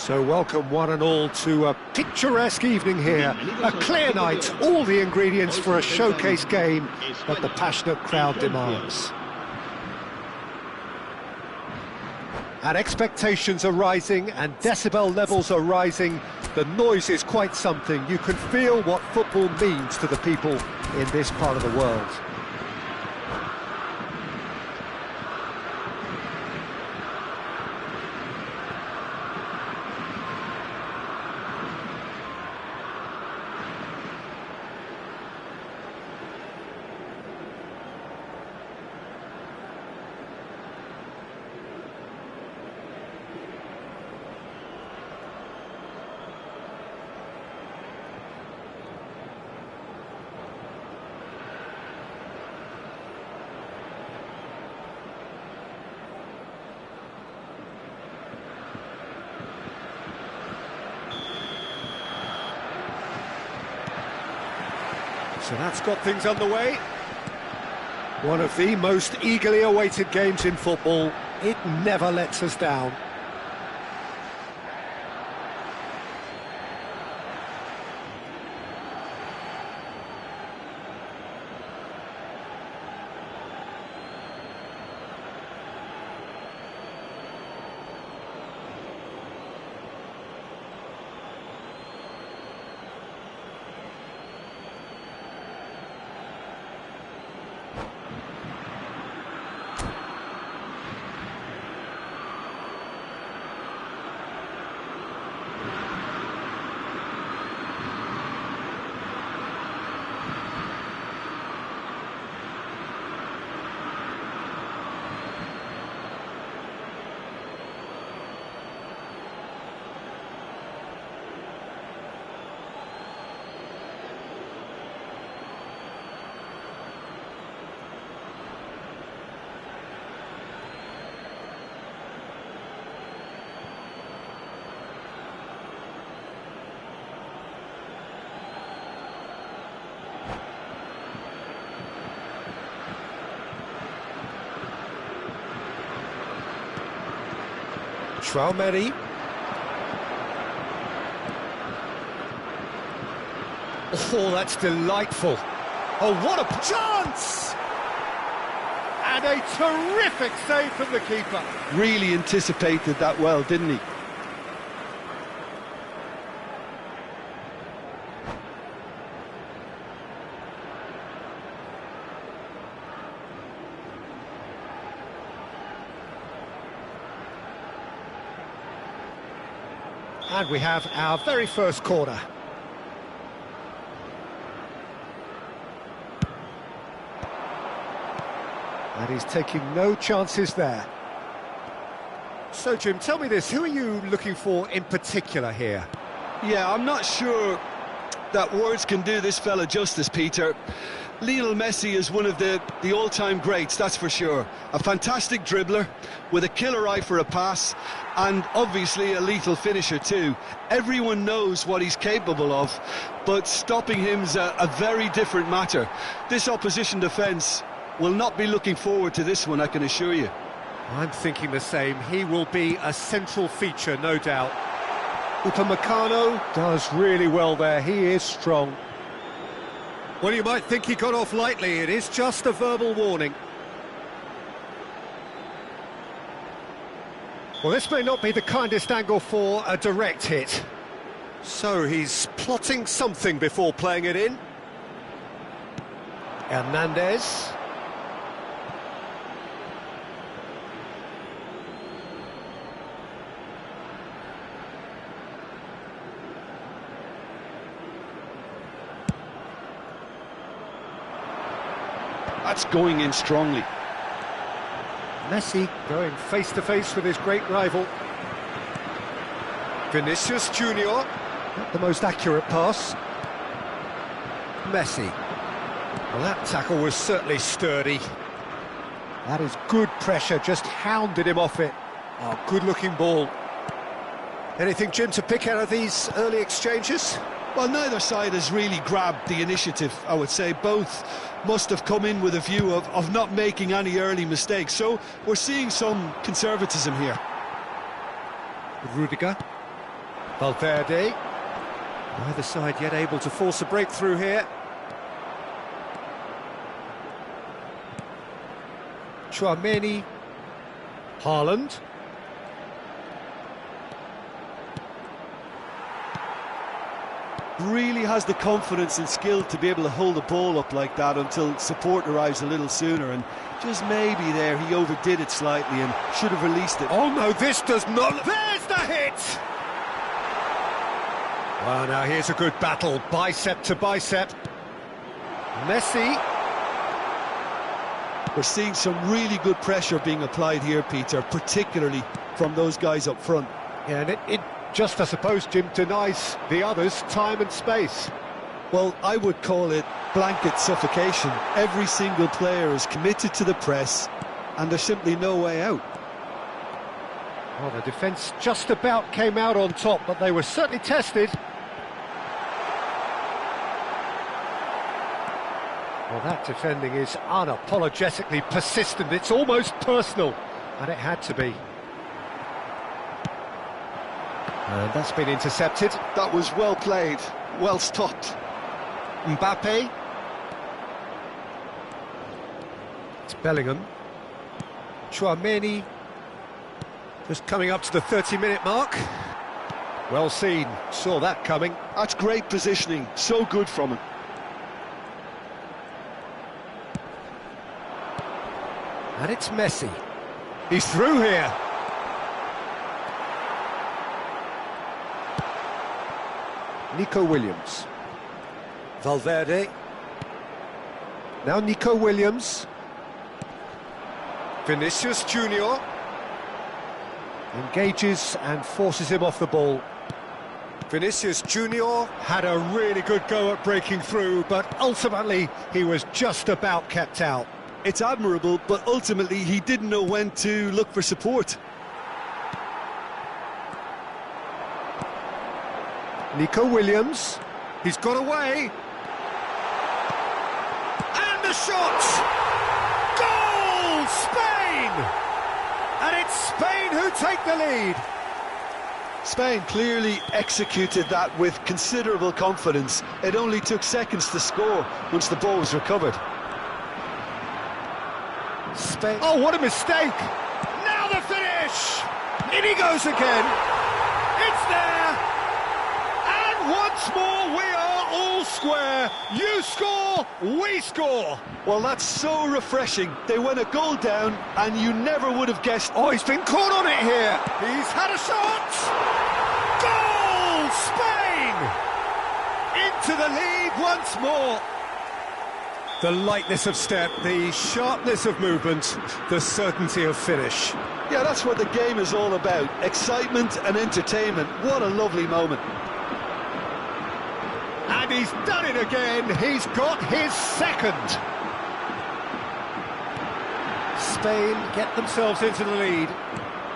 So welcome one and all to a picturesque evening here, a clear night, all the ingredients for a showcase game that the passionate crowd demands. And expectations are rising and decibel levels are rising. The noise is quite something. You can feel what football means to the people in this part of the world. So that's got things underway. One of the most eagerly awaited games in football. It never lets us down. Traumeri. Oh, that's delightful. Oh, what a chance! And a terrific save from the keeper. Really anticipated that well, didn't he? And we have our very first corner. And he's taking no chances there. So, Jim, tell me this, who are you looking for in particular here? Yeah, I'm not sure that words can do this fella justice, Peter. Lionel Messi is one of the all-time greats, that's for sure. A fantastic dribbler with a killer eye for a pass and obviously a lethal finisher too. Everyone knows what he's capable of, but stopping him's a very different matter. This opposition defence will not be looking forward to this one, I can assure you. I'm thinking the same. He will be a central feature, no doubt. Upamecano does really well there. He is strong. Well, you might think he got off lightly. It is just a verbal warning. Well, this may not be the kindest angle for a direct hit. So he's plotting something before playing it in. Hernandez. That's going in strongly. Messi going face-to-face with his great rival. Vinicius Junior, not the most accurate pass. Messi. Well, that tackle was certainly sturdy. That is good pressure, just hounded him off it. Oh, good-looking ball. Anything, Jim, to pick out of these early exchanges? Well, neither side has really grabbed the initiative, I would say. Both must have come in with a view of not making any early mistakes. So we're seeing some conservatism here. Rudiger. Valverde. Neither side yet able to force a breakthrough here. Traumeri. Haaland. Really has the confidence and skill to be able to hold the ball up like that until support arrives a little sooner, and just maybe there he overdid it slightly and should have released it. Oh no, this does not... There's the hit! Well, now here's a good battle, bicep to bicep. Messi. We're seeing some really good pressure being applied here, Peter, particularly from those guys up front. Yeah, and it just, I suppose, Jim, denies the others time and space. Well, I would call it blanket suffocation. Every single player is committed to the press, and there's simply no way out. Well, the defence just about came out on top, but they were certainly tested. Well, that defending is unapologetically persistent. It's almost personal, and it had to be. And that's been intercepted. That was well played, well stopped. Mbappe. It's Bellingham. Traumeri. Just coming up to the 30-minute mark. Well seen, saw that coming. That's great positioning, so good from him. And it's Messi. He's through here. Nico Williams. Valverde. Now Nico Williams. Vinicius Junior. Engages and forces him off the ball. Vinicius Junior had a really good go at breaking through, but ultimately he was just about kept out. It's admirable, but ultimately he didn't know when to look for support. Nico Williams, he's got away. And the shot! Goal! Spain! And it's Spain who take the lead. Spain clearly executed that with considerable confidence. It only took seconds to score once the ball was recovered. Spain. Oh, what a mistake! Now the finish! In he goes again. It's there! And once more we are all square. You score, we score. Well, that's so refreshing. They went a goal down and you never would have guessed. Oh, he's been caught on it here. He's had a shot. Goal! Spain! Into the lead once more. The lightness of step, the sharpness of movement, the certainty of finish. Yeah, that's what the game is all about. Excitement and entertainment. What a lovely moment. And he's done it again. He's got his second. Spain get themselves into the lead.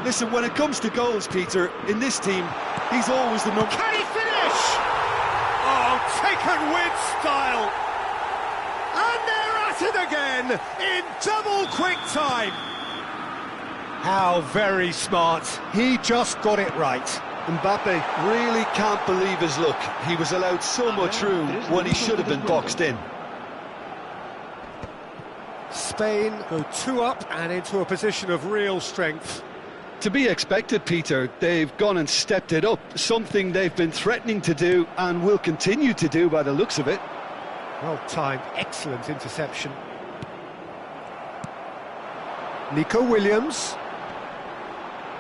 Listen, when it comes to goals, Peter, in this team, he's always the number... Can he finish? Oh, taken with style. And they're at it again in double quick time. How very smart. He just got it right. Mbappe really can't believe his luck. He was allowed so much room when he should have been boxed in. Spain go 2 up and into a position of real strength. To be expected, Peter. They've gone and stepped it up, something they've been threatening to do and will continue to do by the looks of it. Well timed, excellent interception. Nico Williams.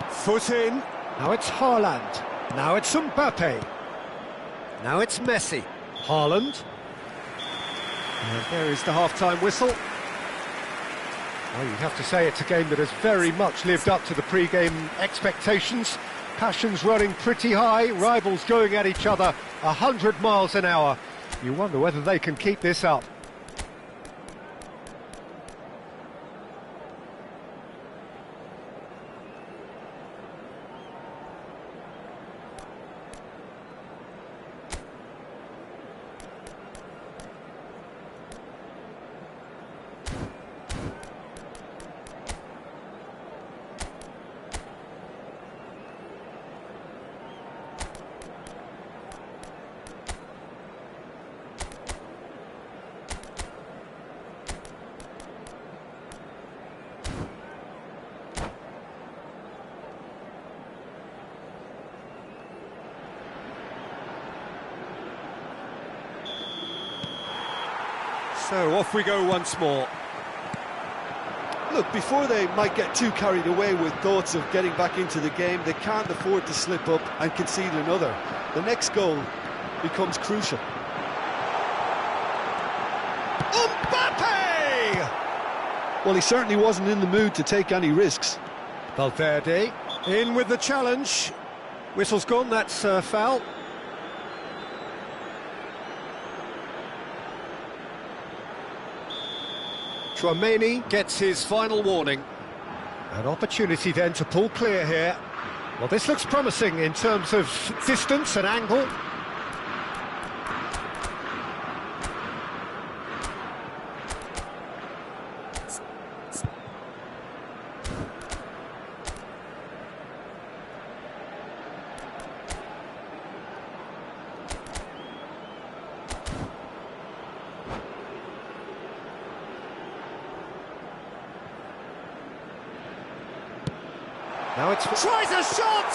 Foot in. Now it's Haaland. Now it's Mbappe. Now it's Messi. Haaland. And there is the half-time whistle. Well, you'd have to say it's a game that has very much lived up to the pre-game expectations. Passions running pretty high, rivals going at each other 100 miles an hour. You wonder whether they can keep this up. So off we go once more. Look, before they might get too carried away with thoughts of getting back into the game, they can't afford to slip up and concede another. The next goal becomes crucial. Mbappe! Well, he certainly wasn't in the mood to take any risks. Valverde in with the challenge. Whistle's gone, that's foul. Tchouaméni gets his final warning. An opportunity then to pull clear here. Well, this looks promising in terms of distance and angle. Now it's... tries a shot!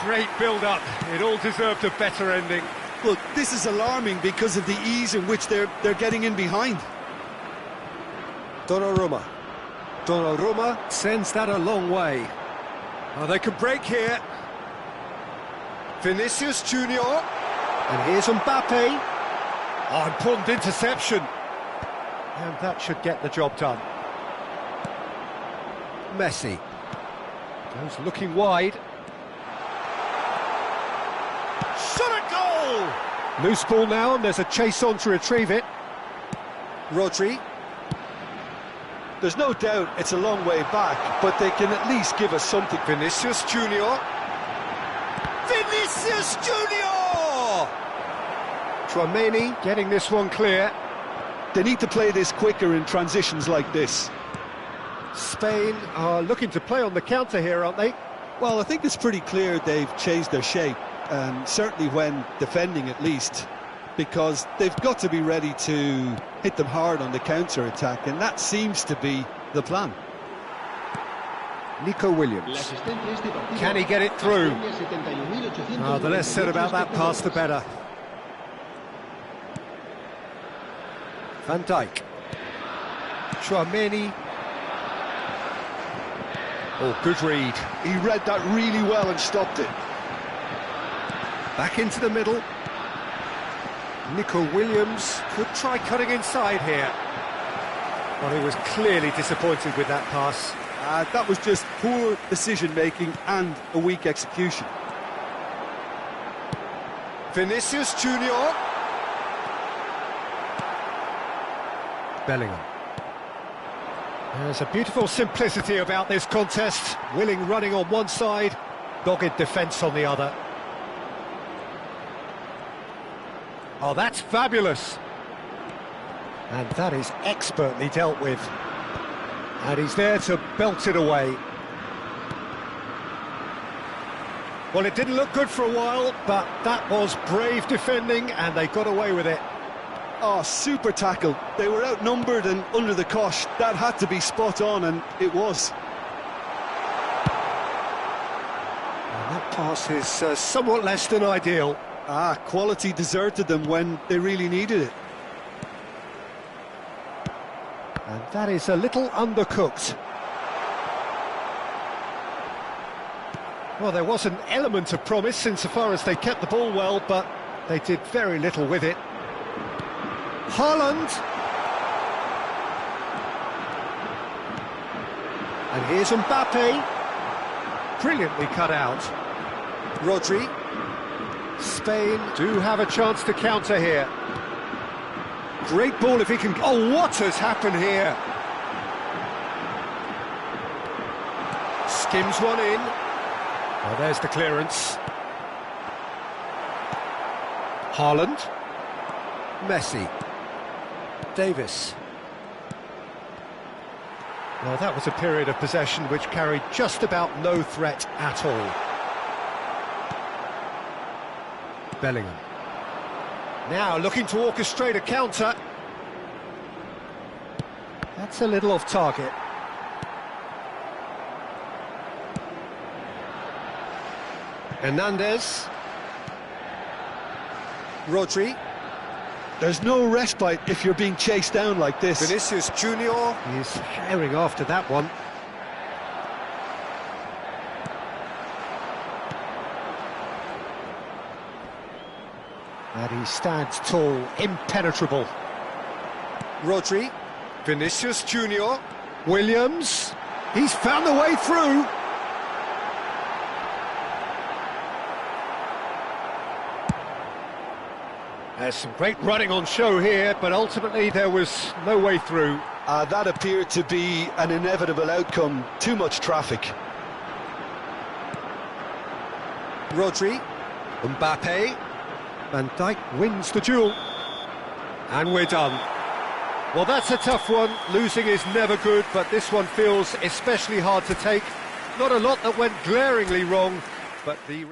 Great build-up. It all deserved a better ending. Look, this is alarming because of the ease in which they're getting in behind. Donnarumma. Donnarumma sends that a long way. Oh, they can break here. Vinicius Junior. And here's Mbappe. Oh, important interception. And that should get the job done. Messi. Goes looking wide. Shot a goal! Loose ball now, and there's a chase on to retrieve it. Rodri. There's no doubt it's a long way back, but they can at least give us something. Vinicius Junior. Vinicius Junior! Tchouaméni getting this one clear. They need to play this quicker in transitions like this. Spain are looking to play on the counter here, aren't they? Well, I think it's pretty clear they've changed their shape, certainly when defending at least, because they've got to be ready to hit them hard on the counter-attack, and that seems to be the plan. Nico Williams. Can he get it through? Oh, the less said about that pass, the better. Van Dijk. Chouameni. Oh, good read. He read that really well and stopped it. Back into the middle. Nico Williams could try cutting inside here. Well, he was clearly disappointed with that pass. That was just poor decision-making and a weak execution. Vinicius Junior. Bellingham. There's a beautiful simplicity about this contest. Willing running on one side, dogged defence on the other. Oh, that's fabulous. And that is expertly dealt with. And he's there to belt it away. Well, it didn't look good for a while, but that was brave defending, and they got away with it. Oh, super tackle. They were outnumbered and under the cosh. That had to be spot on, and it was. And that pass is somewhat less than ideal. Quality deserted them when they really needed it. And that is a little undercooked. Well, there was an element of promise insofar as they kept the ball well, but they did very little with it. Haaland. And here's Mbappe. Brilliantly cut out. Rodri. Spain do have a chance to counter here. Great ball if he can... Oh, what has happened here? Skims one in. Oh, there's the clearance. Haaland. Messi. Davis. Well, that was a period of possession which carried just about no threat at all. Bellingham. Now looking to orchestrate a counter. That's a little off target. Hernandez. Rodri. There's no respite if you're being chased down like this. Vinicius Junior. He's herring after that one. And he stands tall, impenetrable. Rodri. Vinicius Junior. Williams. He's found the way through. There's some great running on show here, but ultimately there was no way through. That appeared to be an inevitable outcome. Too much traffic. Rodri. Mbappe. Van Dijk wins the duel. And we're done. Well, that's a tough one. Losing is never good, but this one feels especially hard to take. Not a lot that went glaringly wrong, but the...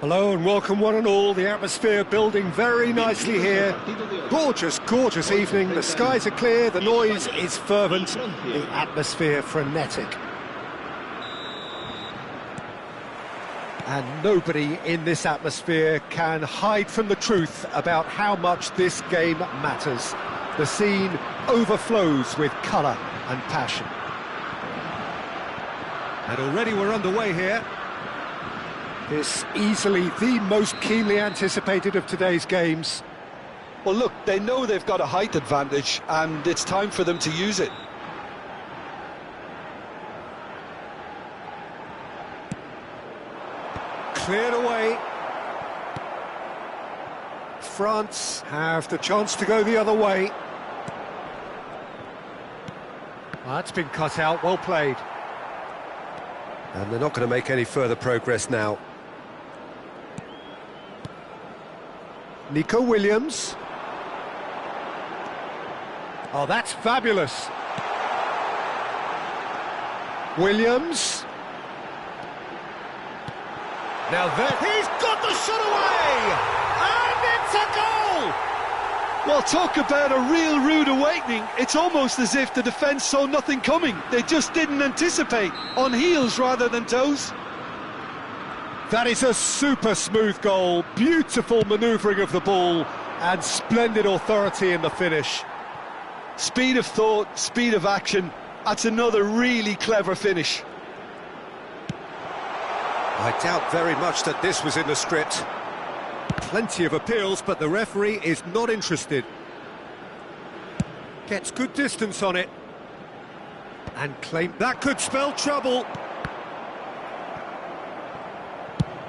Hello and welcome one and all. The atmosphere building very nicely here. Gorgeous, gorgeous evening. The skies are clear, the noise is fervent, the atmosphere frenetic. And nobody in this atmosphere can hide from the truth about how much this game matters. The scene overflows with colour and passion. And already we're underway here. This easily the most keenly anticipated of today's games. Well, look, they know they've got a height advantage, and it's time for them to use it. Cleared away. France have the chance to go the other way. That's been cut out, well played. And they're not going to make any further progress now. Nico Williams. Oh, that's fabulous. Williams. Now there, he's got the shot away! And it's a goal! Well, talk about a real rude awakening. It's almost as if the defence saw nothing coming. They just didn't anticipate, on heels rather than toes. That is a super smooth goal, beautiful manoeuvring of the ball, and splendid authority in the finish. Speed of thought, speed of action, that's another really clever finish. I doubt very much that this was in the script. Plenty of appeals, but the referee is not interested. Gets good distance on it. And claim that could spell trouble.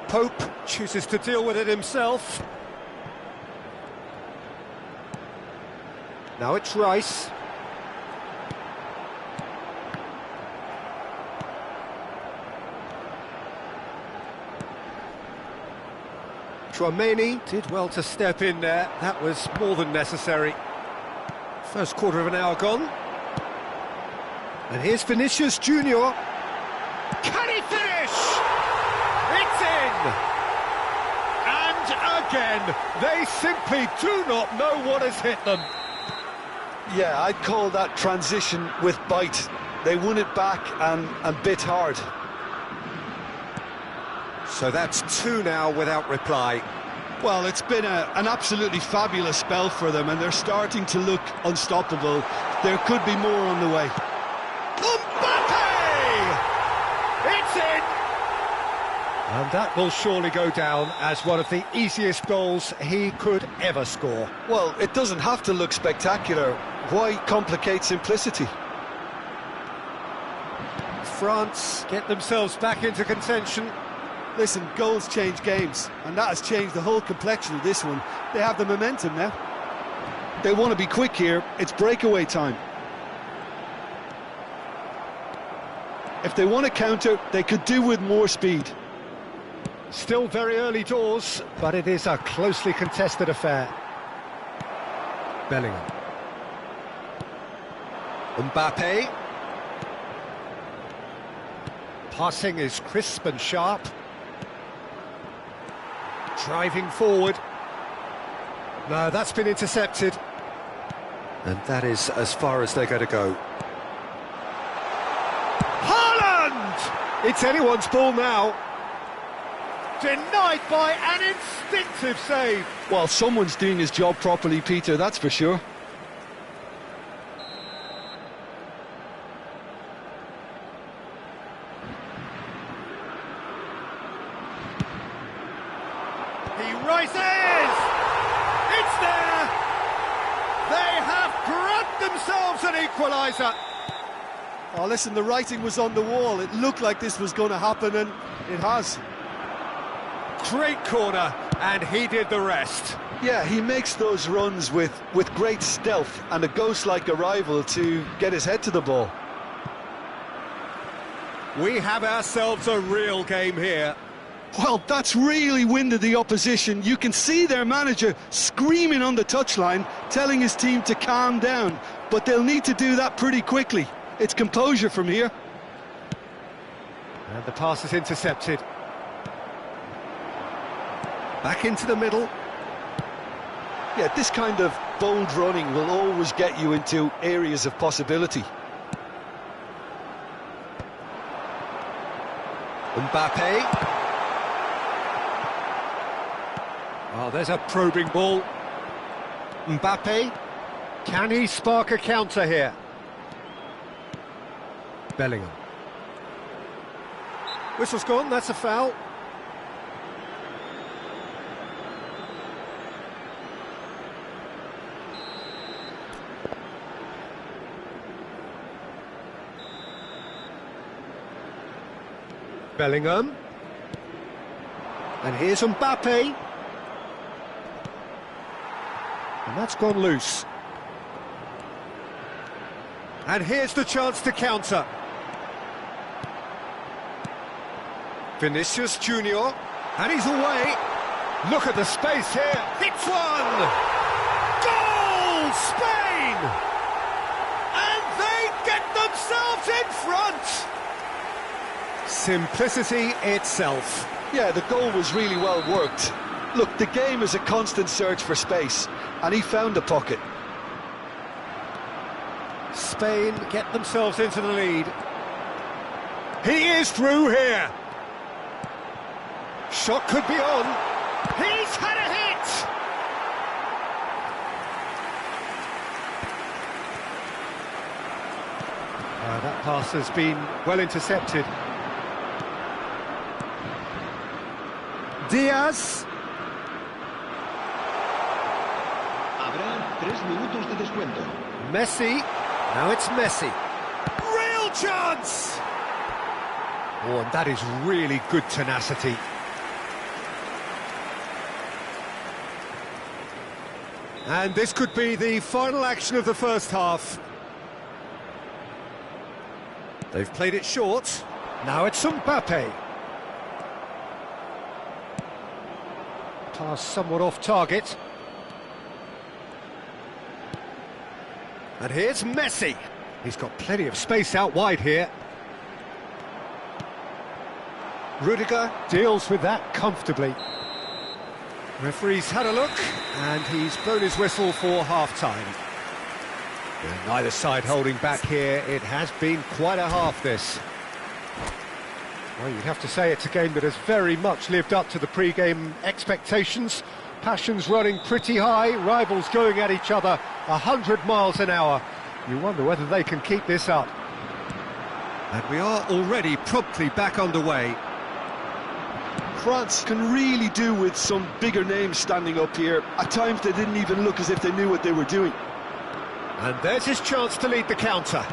Pope chooses to deal with it himself. Now it's Rice. Chouameni did well to step in there. That was more than necessary. First quarter of an hour gone. And here's Vinicius Junior. Can he finish? It's in! And again, they simply do not know what has hit them. Yeah, I'd call that transition with bite. They won it back and bit hard. So that's two now without reply. Well, it's been an absolutely fabulous spell for them, and they're starting to look unstoppable. There could be more on the way. It's in! And that will surely go down as one of the easiest goals he could ever score. Well, it doesn't have to look spectacular. Why complicate simplicity? France get themselves back into contention. Listen, goals change games, and that has changed the whole complexion of this one. They have the momentum now. They want to be quick here. It's breakaway time. If they want to counter, they could do with more speed. Still very early doors, but it is a closely contested affair. Bellingham. Mbappe. Passing is crisp and sharp. Driving forward. No, that's been intercepted. And that is as far as they're going to go. Haaland! It's anyone's ball now. Denied by an instinctive save. Well, someone's doing his job properly, Peter, that's for sure. He rises! It's there! They have grabbed themselves an equaliser. Oh, listen, the writing was on the wall. It looked like this was going to happen, and it has. Great corner, and he did the rest. Yeah, he makes those runs with great stealth and a ghost-like arrival to get his head to the ball. We have ourselves a real game here. Well, that's really winded the opposition. You can see their manager screaming on the touchline, telling his team to calm down. But they'll need to do that pretty quickly. It's composure from here. And the pass is intercepted. Back into the middle. Yeah, this kind of bold running will always get you into areas of possibility. Mbappe. Oh, there's a probing ball. Mbappe. Can he spark a counter here? Bellingham. Whistle's gone, that's a foul. Bellingham. And here's Mbappe. And that's gone loose. And here's the chance to counter. Vinicius Junior. And he's away. Look at the space here. Hits one! Goal! Spain! And they get themselves in front! Simplicity itself. Yeah, the goal was really well worked. Look, the game is a constant search for space, and he found the pocket. Spain get themselves into the lead. He is through here. Shot could be on. He's had a hit! That pass has been well intercepted. Diaz. Habrá 3 minutos de descuento. Messi. Now it's Messi. Real chance! Oh, and that is really good tenacity. And this could be the final action of the first half. They've played it short. Now it's Mbappe. Pass somewhat off target. And here's Messi. He's got plenty of space out wide here. Rudiger deals with that comfortably. Referee's had a look, and he's blown his whistle for half-time. Neither side holding back here. It has been quite a half, this. Well, you'd have to say it's a game that has very much lived up to the pre-game expectations. Passions running pretty high, rivals going at each other 100 miles an hour. You wonder whether they can keep this up. And we are already promptly back underway. France can really do with some bigger names standing up here. At times they didn't even look as if they knew what they were doing. And there's his chance to lead the counter.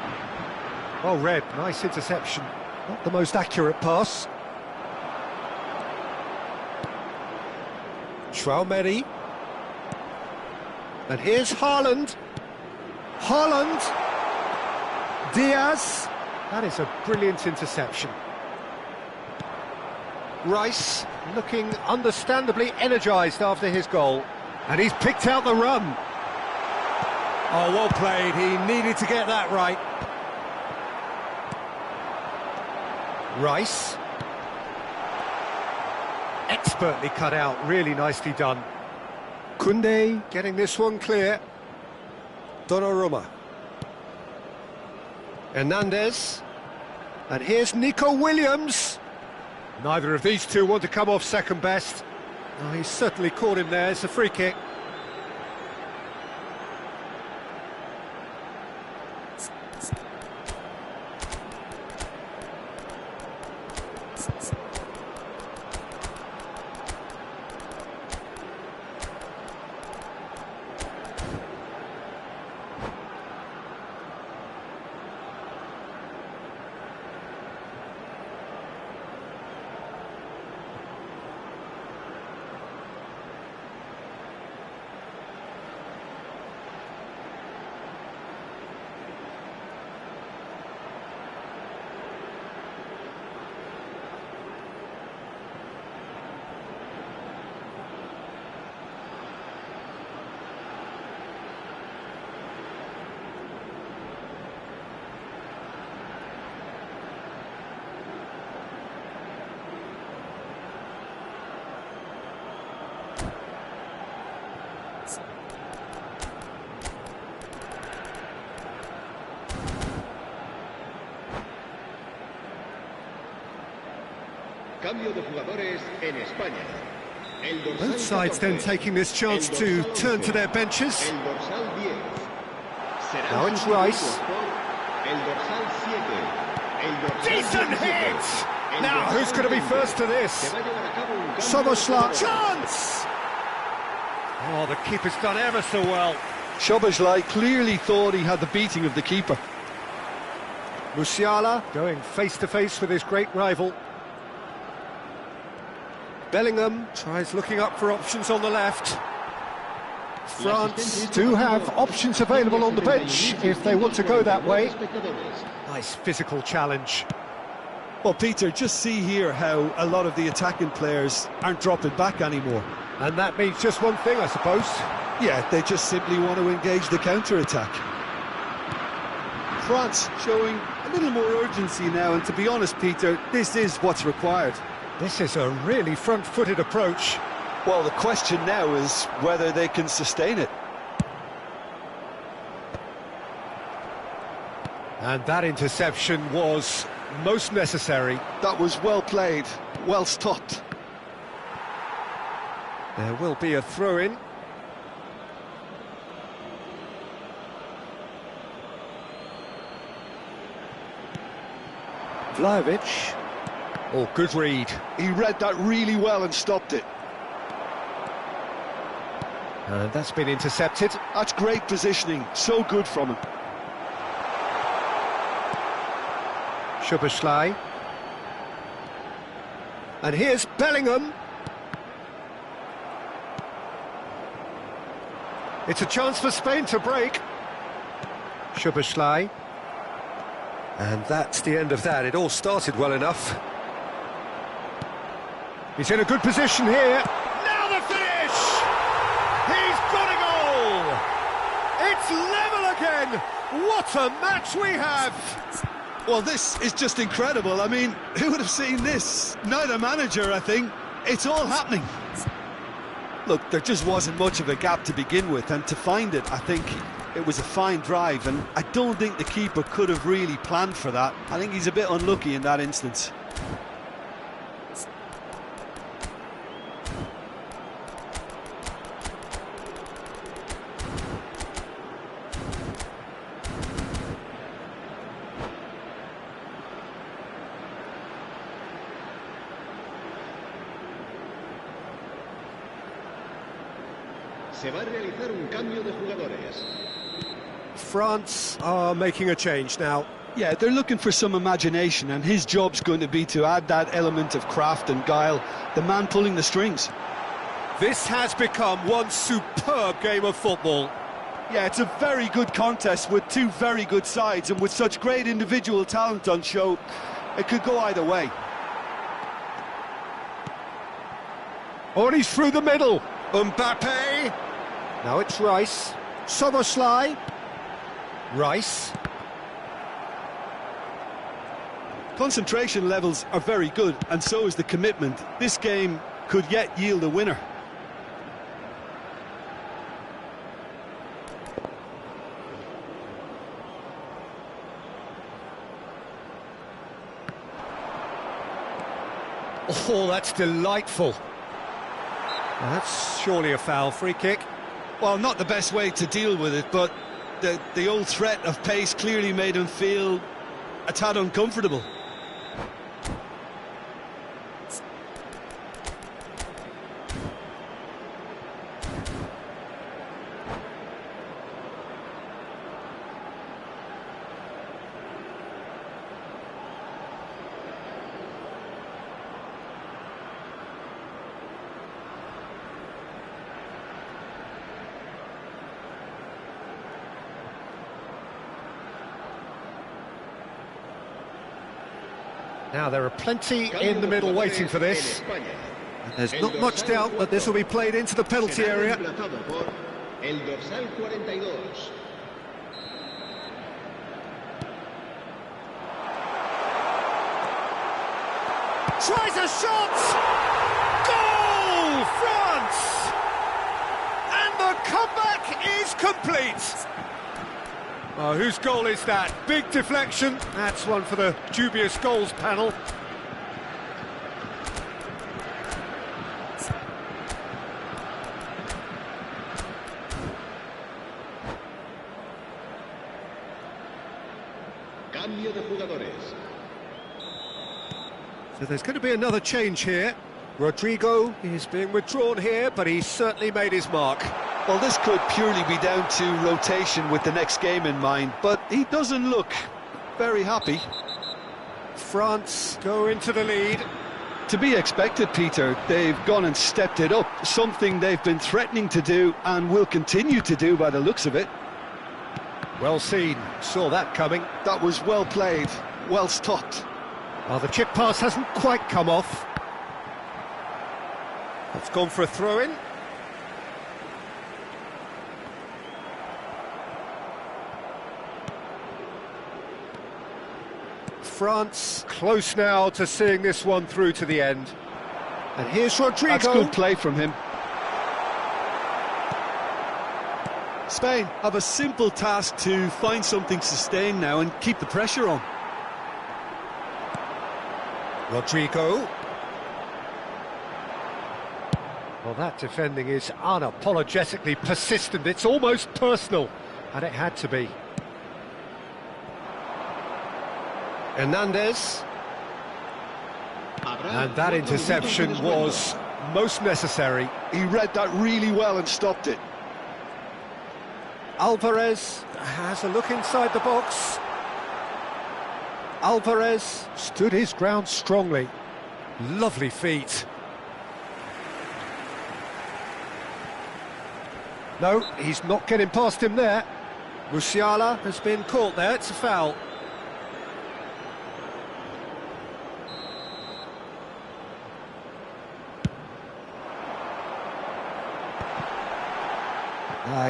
Well read, nice interception. Not the most accurate pass. Traoré. And here's Haaland. Haaland. Diaz. That is a brilliant interception. Rice looking understandably energised after his goal. And he's picked out the run. Oh, well played. He needed to get that right. Rice. Expertly cut out, really nicely done. Koundé getting this one clear. Donnarumma. Hernandez. And here's Nico Williams. Neither of these two want to come off second best. Oh, he's certainly caught him there. It's a free kick. Cambio de jugadores en España. El dorsal Both sides 14, then taking this chance el to dorsal turn to 11, their benches. El dorsal 10. Serán Now it's sustituidos Rice. por el dorsal 7. El dorsal Decent 17, hit! el Now, dorsal who's going to be 20. first to Se this? va a llevar a cabo un cambio de Soboslai. jugadores. Chance! Oh, the keeper's done ever so well. Szoboszlai clearly thought he had the beating of the keeper. Musiala going face-to-face with his great rival. Bellingham tries looking up for options on the left. France do have options available on the bench if they want to go that way. Nice physical challenge. Well, Peter, just see here how a lot of the attacking players aren't dropping back anymore. And that means just one thing, I suppose. Yeah, they just simply want to engage the counter-attack. France showing a little more urgency now, and to be honest, Peter, this is what's required. This is a really front-footed approach. Well, the question now is whether they can sustain it. And that interception was most necessary. That was well played, well stopped. There will be a throw-in. Vlahovic. Oh, good read. He read that really well and stopped it. And that's been intercepted. That's great positioning, so good from him. Szoboszlai. And here's Bellingham. It's a chance for Spain to break. Szoboszlai. And that's the end of that. It all started well enough. He's in a good position here. Now the finish! He's got a goal! It's level again! What a match we have! Well, this is just incredible. I mean, who would have seen this? Neither manager, I think. It's all happening. Look, there just wasn't much of a gap to begin with, and to find it, I think it was a fine drive, and I don't think the keeper could have really planned for that. I think he's a bit unlucky in that instance. Se va a realizar un cambio de jugadores. France are making a change now. Yeah, they're looking for some imagination, and his job's going to be to add that element of craft and guile, the man pulling the strings. This has become one superb game of football. Yeah, it's a very good contest with two very good sides, and with such great individual talent on show, it could go either way. Oh, and he's through the middle. Mbappe. Now it's Rice. Szoboszlai. Rice. Concentration levels are very good, and so is the commitment. This game could yet yield a winner. Oh, that's delightful. Now, that's surely a foul. Free kick. Well, not the best way to deal with it, but the old threat of pace clearly made him feel a tad uncomfortable. Now, there are plenty in the middle waiting for this. And there's not much doubt that this will be played into the penalty area. El dorsal 42. Tries a shot! Goal! France! And the comeback is complete! Oh, whose goal is that? Big deflection. That's one for the dubious goals panel. Cambio de jugadores. So there's going to be another change here. Rodrigo is being withdrawn here, but he's certainly made his mark. Well, this could purely be down to rotation with the next game in mind, but he doesn't look very happy. France go into the lead. To be expected, Peter. They've gone and stepped it up, something they've been threatening to do and will continue to do by the looks of it. Well seen, saw that coming. That was well played, well stopped. Well, the chip pass hasn't quite come off. It's gone for a throw-in. France close now to seeing this one through to the end. And here's Rodrigo. That's good play from him. Spain have a simple task to find something sustained now and keep the pressure on. Rodrigo. Well, that defending is unapologetically persistent. It's almost personal, and it had to be. Hernandez. And that interception was most necessary. He read that really well and stopped it. Alvarez has a look inside the box. Alvarez stood his ground strongly. Lovely feet. No, he's not getting past him there. Musiala has been caught there, it's a foul.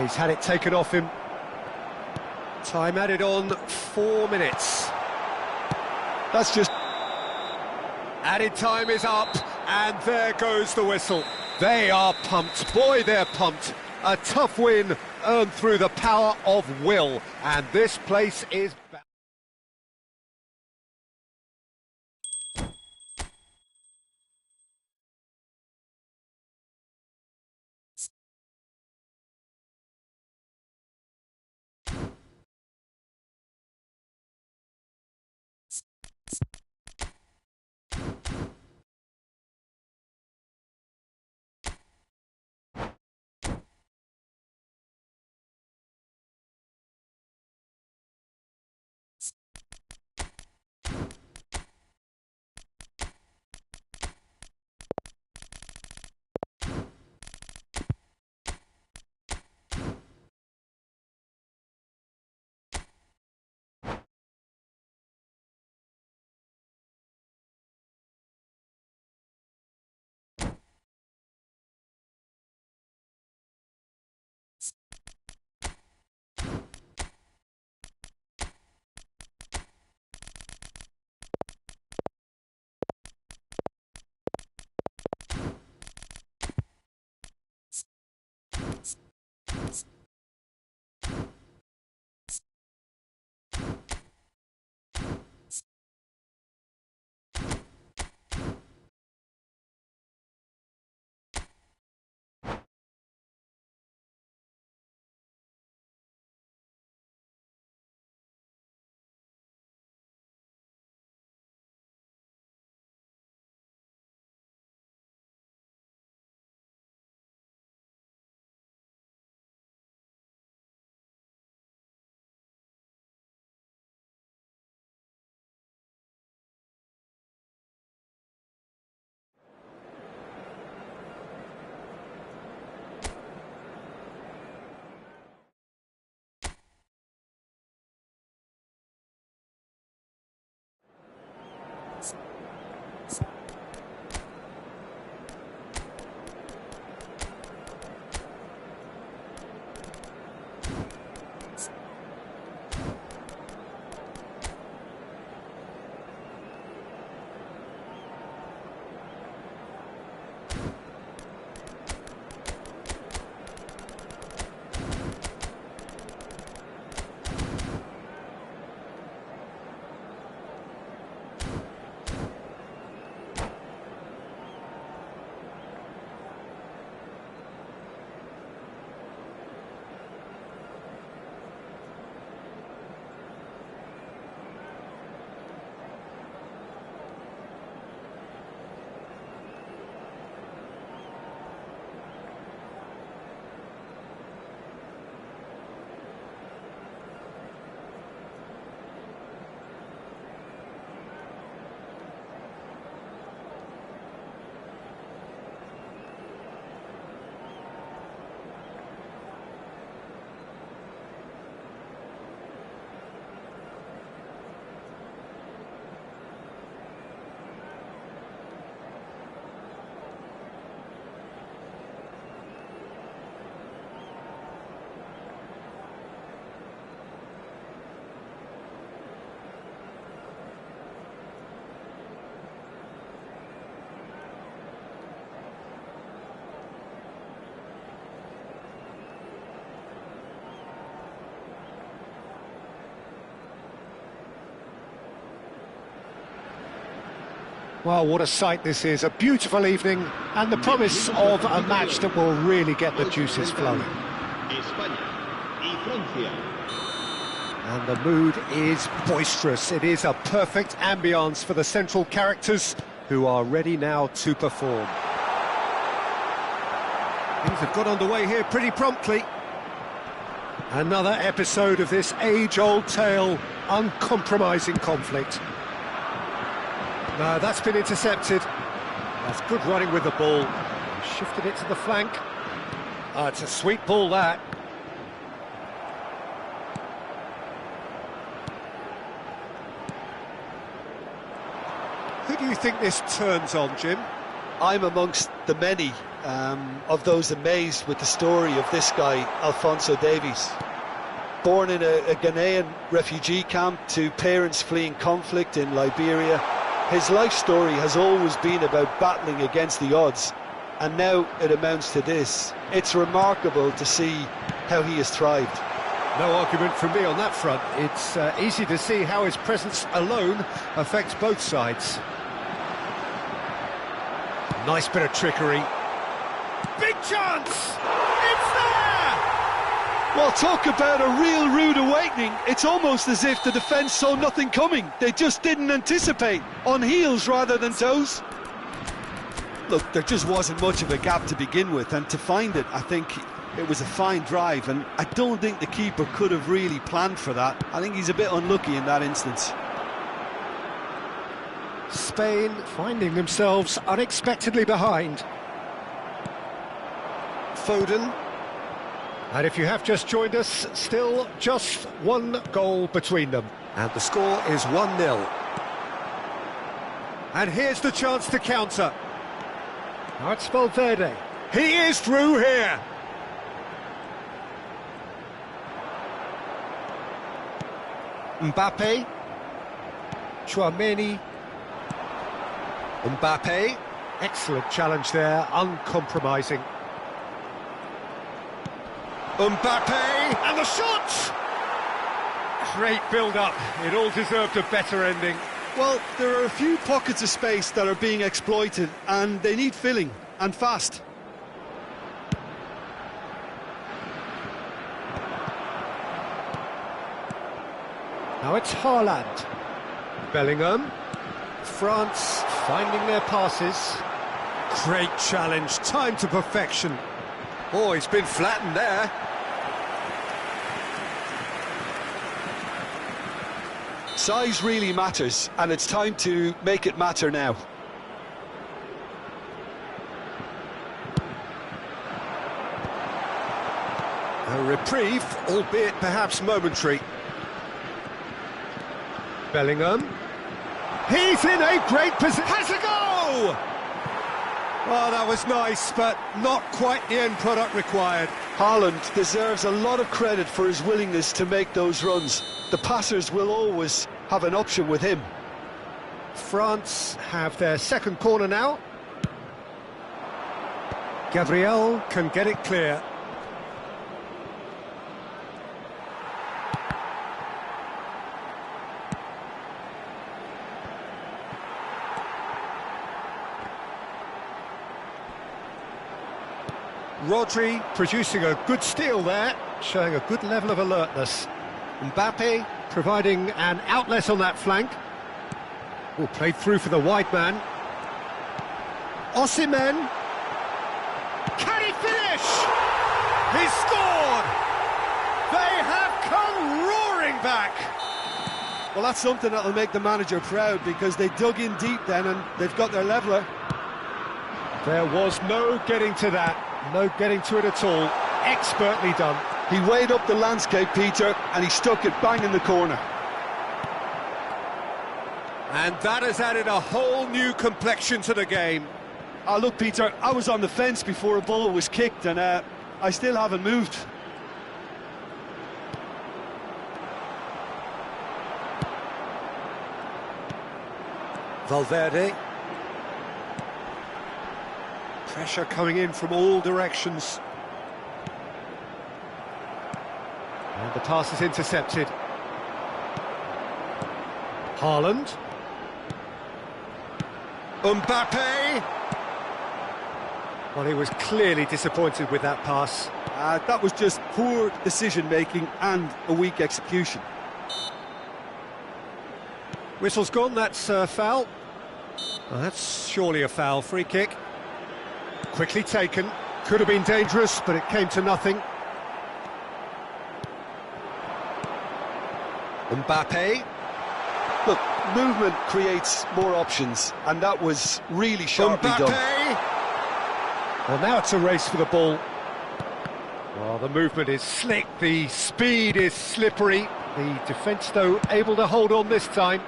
He's had it taken off him. Time added on, 4 minutes. That's just... Added time is up, and there goes the whistle. They are pumped, boy they're pumped. A tough win earned through the power of will, and this place is... Well, what a sight this is, a beautiful evening, and the promise of a match that will really get the juices flowing. España y Francia. And the mood is boisterous. It is a perfect ambience for the central characters who are ready now to perform. Things have got underway here pretty promptly. Another episode of this age-old tale, uncompromising conflict. No, that's been intercepted. That's good running with the ball. He shifted it to the flank. Oh, it's a sweet ball, that. Who do you think this turns on, Jim? I'm amongst the many of those amazed with the story of this guy, Alphonso Davies. Born in a Ghanaian refugee camp to parents fleeing conflict in Liberia, his life story has always been about battling against the odds, and now it amounts to this. It's remarkable to see how he has thrived. No argument from me on that front. It's easy to see how his presence alone affects both sides. Nice bit of trickery. Big chance! It's there! Well, talk about a real rude awakening. It's almost as if the defence saw nothing coming. They just didn't anticipate, on heels rather than toes. Look, there just wasn't much of a gap to begin with, and to find it, I think it was a fine drive, and I don't think the keeper could have really planned for that. I think he's a bit unlucky in that instance. Spain finding themselves unexpectedly behind. Foden. And if you have just joined us, still just one goal between them. And the score is 1-0. And here's the chance to counter. Now it's Valverde. He is through here. Mbappe. Chouameni. Mbappe. Excellent challenge there, uncompromising. Mbappe, and the shot! Great build-up, it all deserved a better ending. Well, there are a few pockets of space that are being exploited, and they need filling, and fast. Now it's Haaland. Bellingham. France finding their passes. Great challenge, time to perfection. Oh, he's been flattened there. Size really matters, and it's time to make it matter now. A reprieve, albeit perhaps momentary. Bellingham. He's in a great position. Has a go! Oh, that was nice, but not quite the end product required. Haaland deserves a lot of credit for his willingness to make those runs. The passers will always have an option with him. France have their second corner now. Gabriel can get it clear. Rodri producing a good steal there, showing a good level of alertness. Mbappe providing an outlet on that flank. Oh, played through for the wide man. Osimhen. Can he finish? He's scored! They have come roaring back! Well, that's something that'll make the manager proud, because they dug in deep then and they've got their leveller. There was no getting to that. No getting to it at all. Expertly done. He weighed up the landscape, Peter, and he stuck it bang in the corner. And that has added a whole new complexion to the game. Look, Peter, I was on the fence before a ball was kicked, and I still haven't moved. Valverde. Pressure coming in from all directions. And the pass is intercepted. Haaland. Mbappe! Well, he was clearly disappointed with that pass. That was just poor decision-making and a weak execution. Whistle's gone, that's a foul. Well, that's surely a foul, free kick. Quickly taken, could have been dangerous, but it came to nothing. Mbappe. Look, movement creates more options, and that was really sharply done. Well, now it's a race for the ball. Well, the movement is slick, the speed is slippery. The defence, though, able to hold on this time.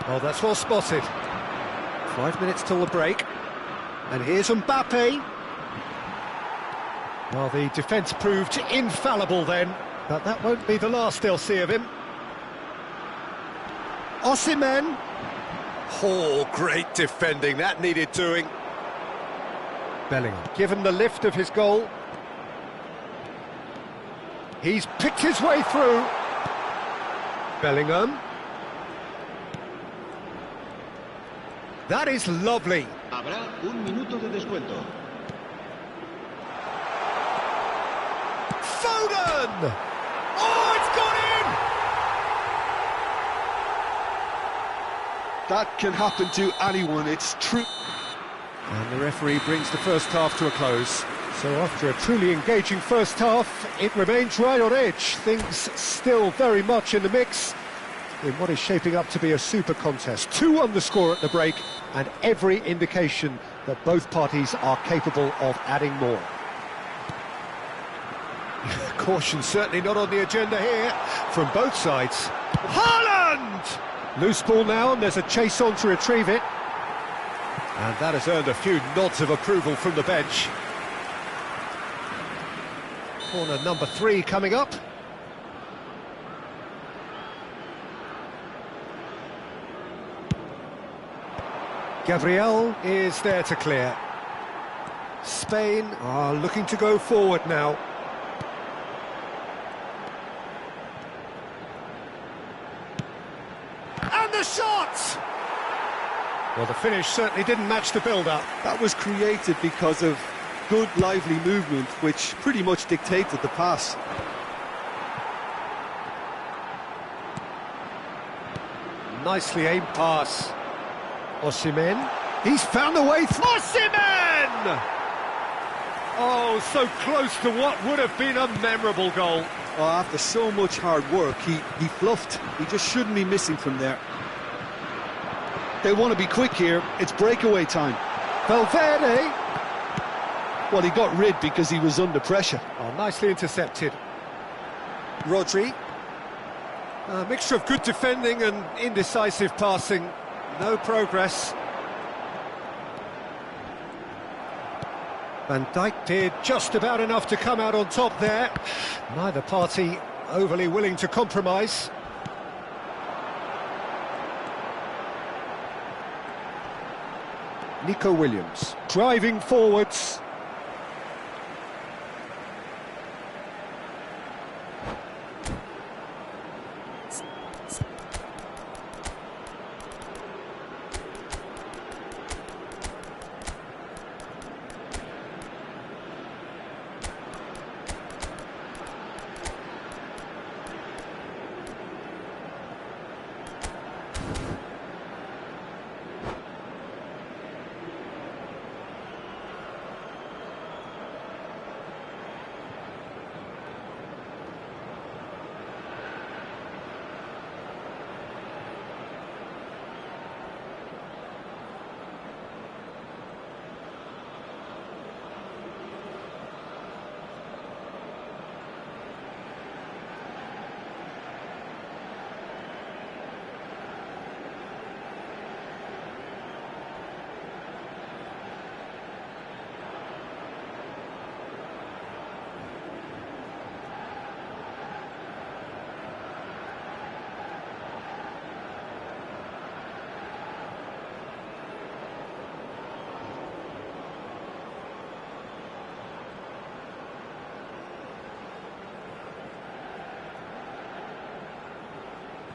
Oh, that's well spotted. 5 minutes till the break. And here's Mbappe. Well, the defence proved infallible then, but that won't be the last they'll see of him. Osimhen. Oh, great defending, that needed doing. Bellingham, given the lift of his goal. He's picked his way through. Bellingham. That is lovely. Habrá un minuto de descuento. Foden! Oh, it's gone in! That can happen to anyone, it's true. And the referee brings the first half to a close. So after a truly engaging first half, it remains right on edge. Things still very much in the mix in what is shaping up to be a super contest. 2-1 the score at the break, and every indication that both parties are capable of adding more. Caution certainly not on the agenda here from both sides. Haaland! Loose ball now, and there's a chase on to retrieve it. And that has earned a few nods of approval from the bench. Corner number 3 coming up. Gabriel is there to clear. Spain are looking to go forward now. And the shot! Well, the finish certainly didn't match the build-up. That was created because of good, lively movement, which pretty much dictated the pass. Nicely aimed pass. Osimhen. He's found a way through. Osimhen! Oh, so close to what would have been a memorable goal. Oh, after so much hard work, he fluffed. He just shouldn't be missing from there. They want to be quick here. It's breakaway time. Valverde. Well, he got rid because he was under pressure. Oh, nicely intercepted. Rodri. A mixture of good defending and indecisive passing. No progress. Van Dijk did just about enough to come out on top there. Neither party overly willing to compromise. Nico Williams driving forwards.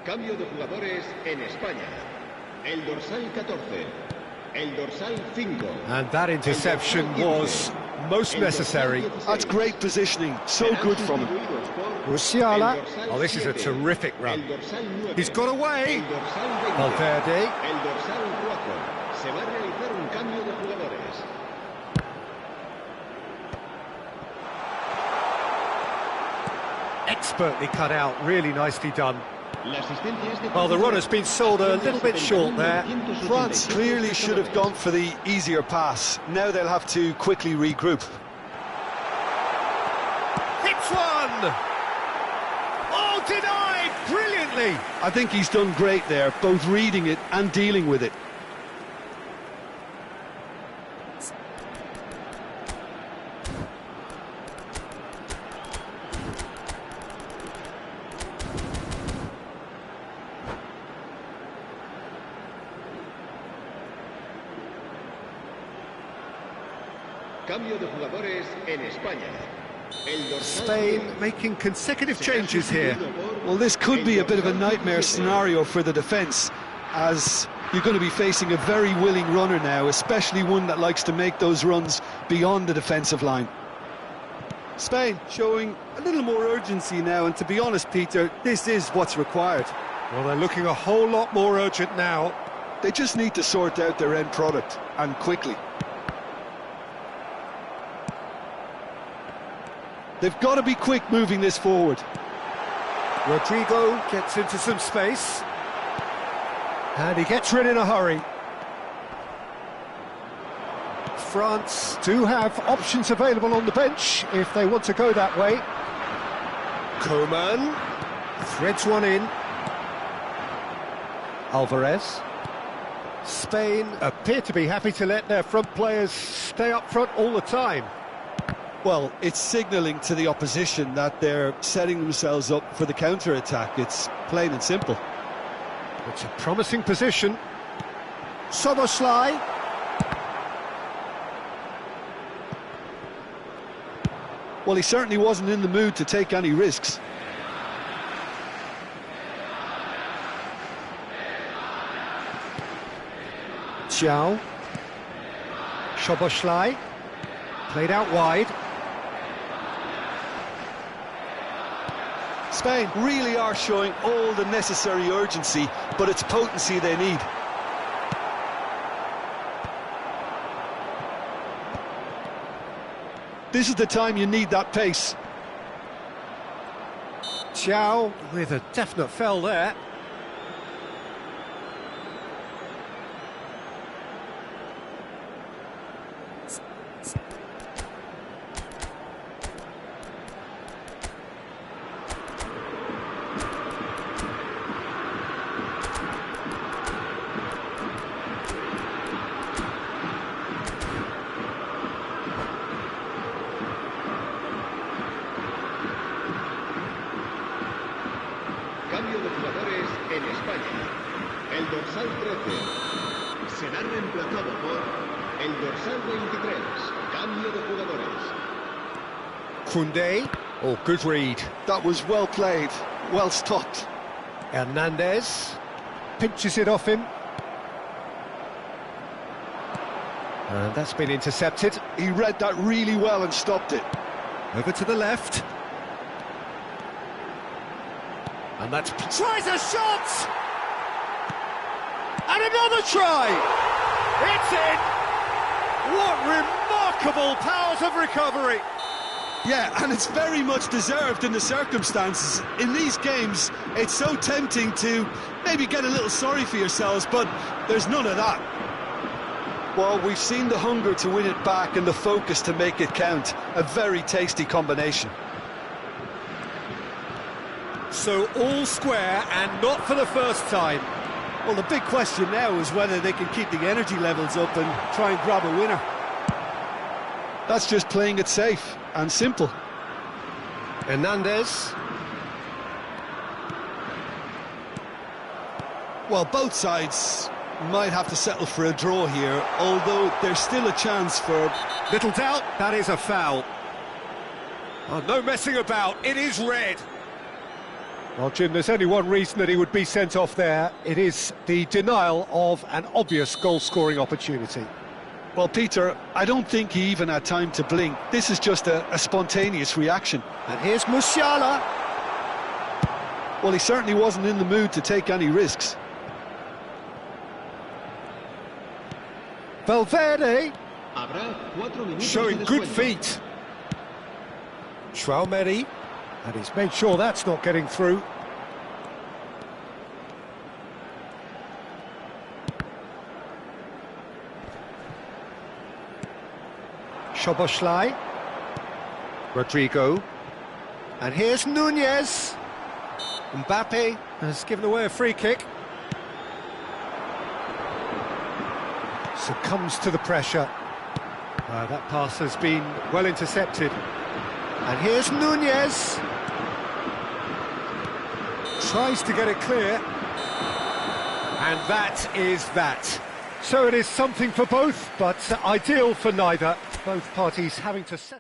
Cambio de jugadores en España. El dorsal 14. El dorsal 5. And that interception was most necessary. That's great positioning, so good from him. Musiala. Oh, this is a terrific run. He's got away. Valverde. El dorsal 4. Se va a realizar un cambio de jugadores. Expertly cut out, really nicely done. La asistencia es de Well, the runner's been sold a little bit short there. France clearly should have gone for the easier pass. Now they'll have to quickly regroup. Hits one! Oh, denied! Brilliantly! I think he's done great there, both reading it and dealing with it. Cambio de jugadores en España. El dorsal Spain 10. making consecutive changes here. Well, this could be a bit of a nightmare scenario for the defence, as you're going to be facing a very willing runner now, especially one that likes to make those runs beyond the defensive line. Spain showing a little more urgency now, and to be honest, Peter, this is what's required. Well, they're looking a whole lot more urgent now. They just need to sort out their end product, and quickly. They've got to be quick moving this forward. Rodrigo gets into some space. And he gets rid in a hurry. France do have options available on the bench if they want to go that way. Coman threads one in. Alvarez. Spain appear to be happy to let their front players stay up front all the time. Well, it's signalling to the opposition that they're setting themselves up for the counter-attack. It's plain and simple. It's a promising position. Soboslai. Well, he certainly wasn't in the mood to take any risks. Zhao. Soboslai. Played out wide. Spain really are showing all the necessary urgency, but it's potency they need. This is the time you need that pace. Zhao with a definite foul there. Cambio de jugadores en España. El dorsal 13 será reemplazado por el dorsal 23. Cambio de jugadores. Koundé. Oh, good read. That was well played, well stopped. Hernandez pinches it off him. And that's been intercepted. He read that really well and stopped it. Over to the left. And that's... Tries a shot! And another try! It's in! What remarkable powers of recovery! Yeah, and it's very much deserved in the circumstances. In these games, it's so tempting to maybe get a little sorry for yourselves, but there's none of that. Well, we've seen the hunger to win it back and the focus to make it count. A very tasty combination. So all square, and not for the first time. Well, the big question now is whether they can keep the energy levels up and try and grab a winner. That's just playing it safe and simple. Hernandez. Well, both sides might have to settle for a draw here, although there's still a chance for... Little doubt, that is a foul. Oh, no messing about, it is red. Well, Jim, there's only one reason that he would be sent off there. It is the denial of an obvious goal-scoring opportunity. Well, Peter, I don't think he even had time to blink. This is just a spontaneous reaction. And here's Musiala. Well, he certainly wasn't in the mood to take any risks. Valverde. Habrá 4 minutos Showing de good descuento. feet. Traumeri. And he's made sure that's not getting through. Szoboszlai. Rodrigo. And here's Nunez. Mbappe has given away a free kick. Succumbs to the pressure. That pass has been well intercepted. And here's Nunez. Tries to get it clear. And that is that. So it is something for both, but ideal for neither. Both parties having to set...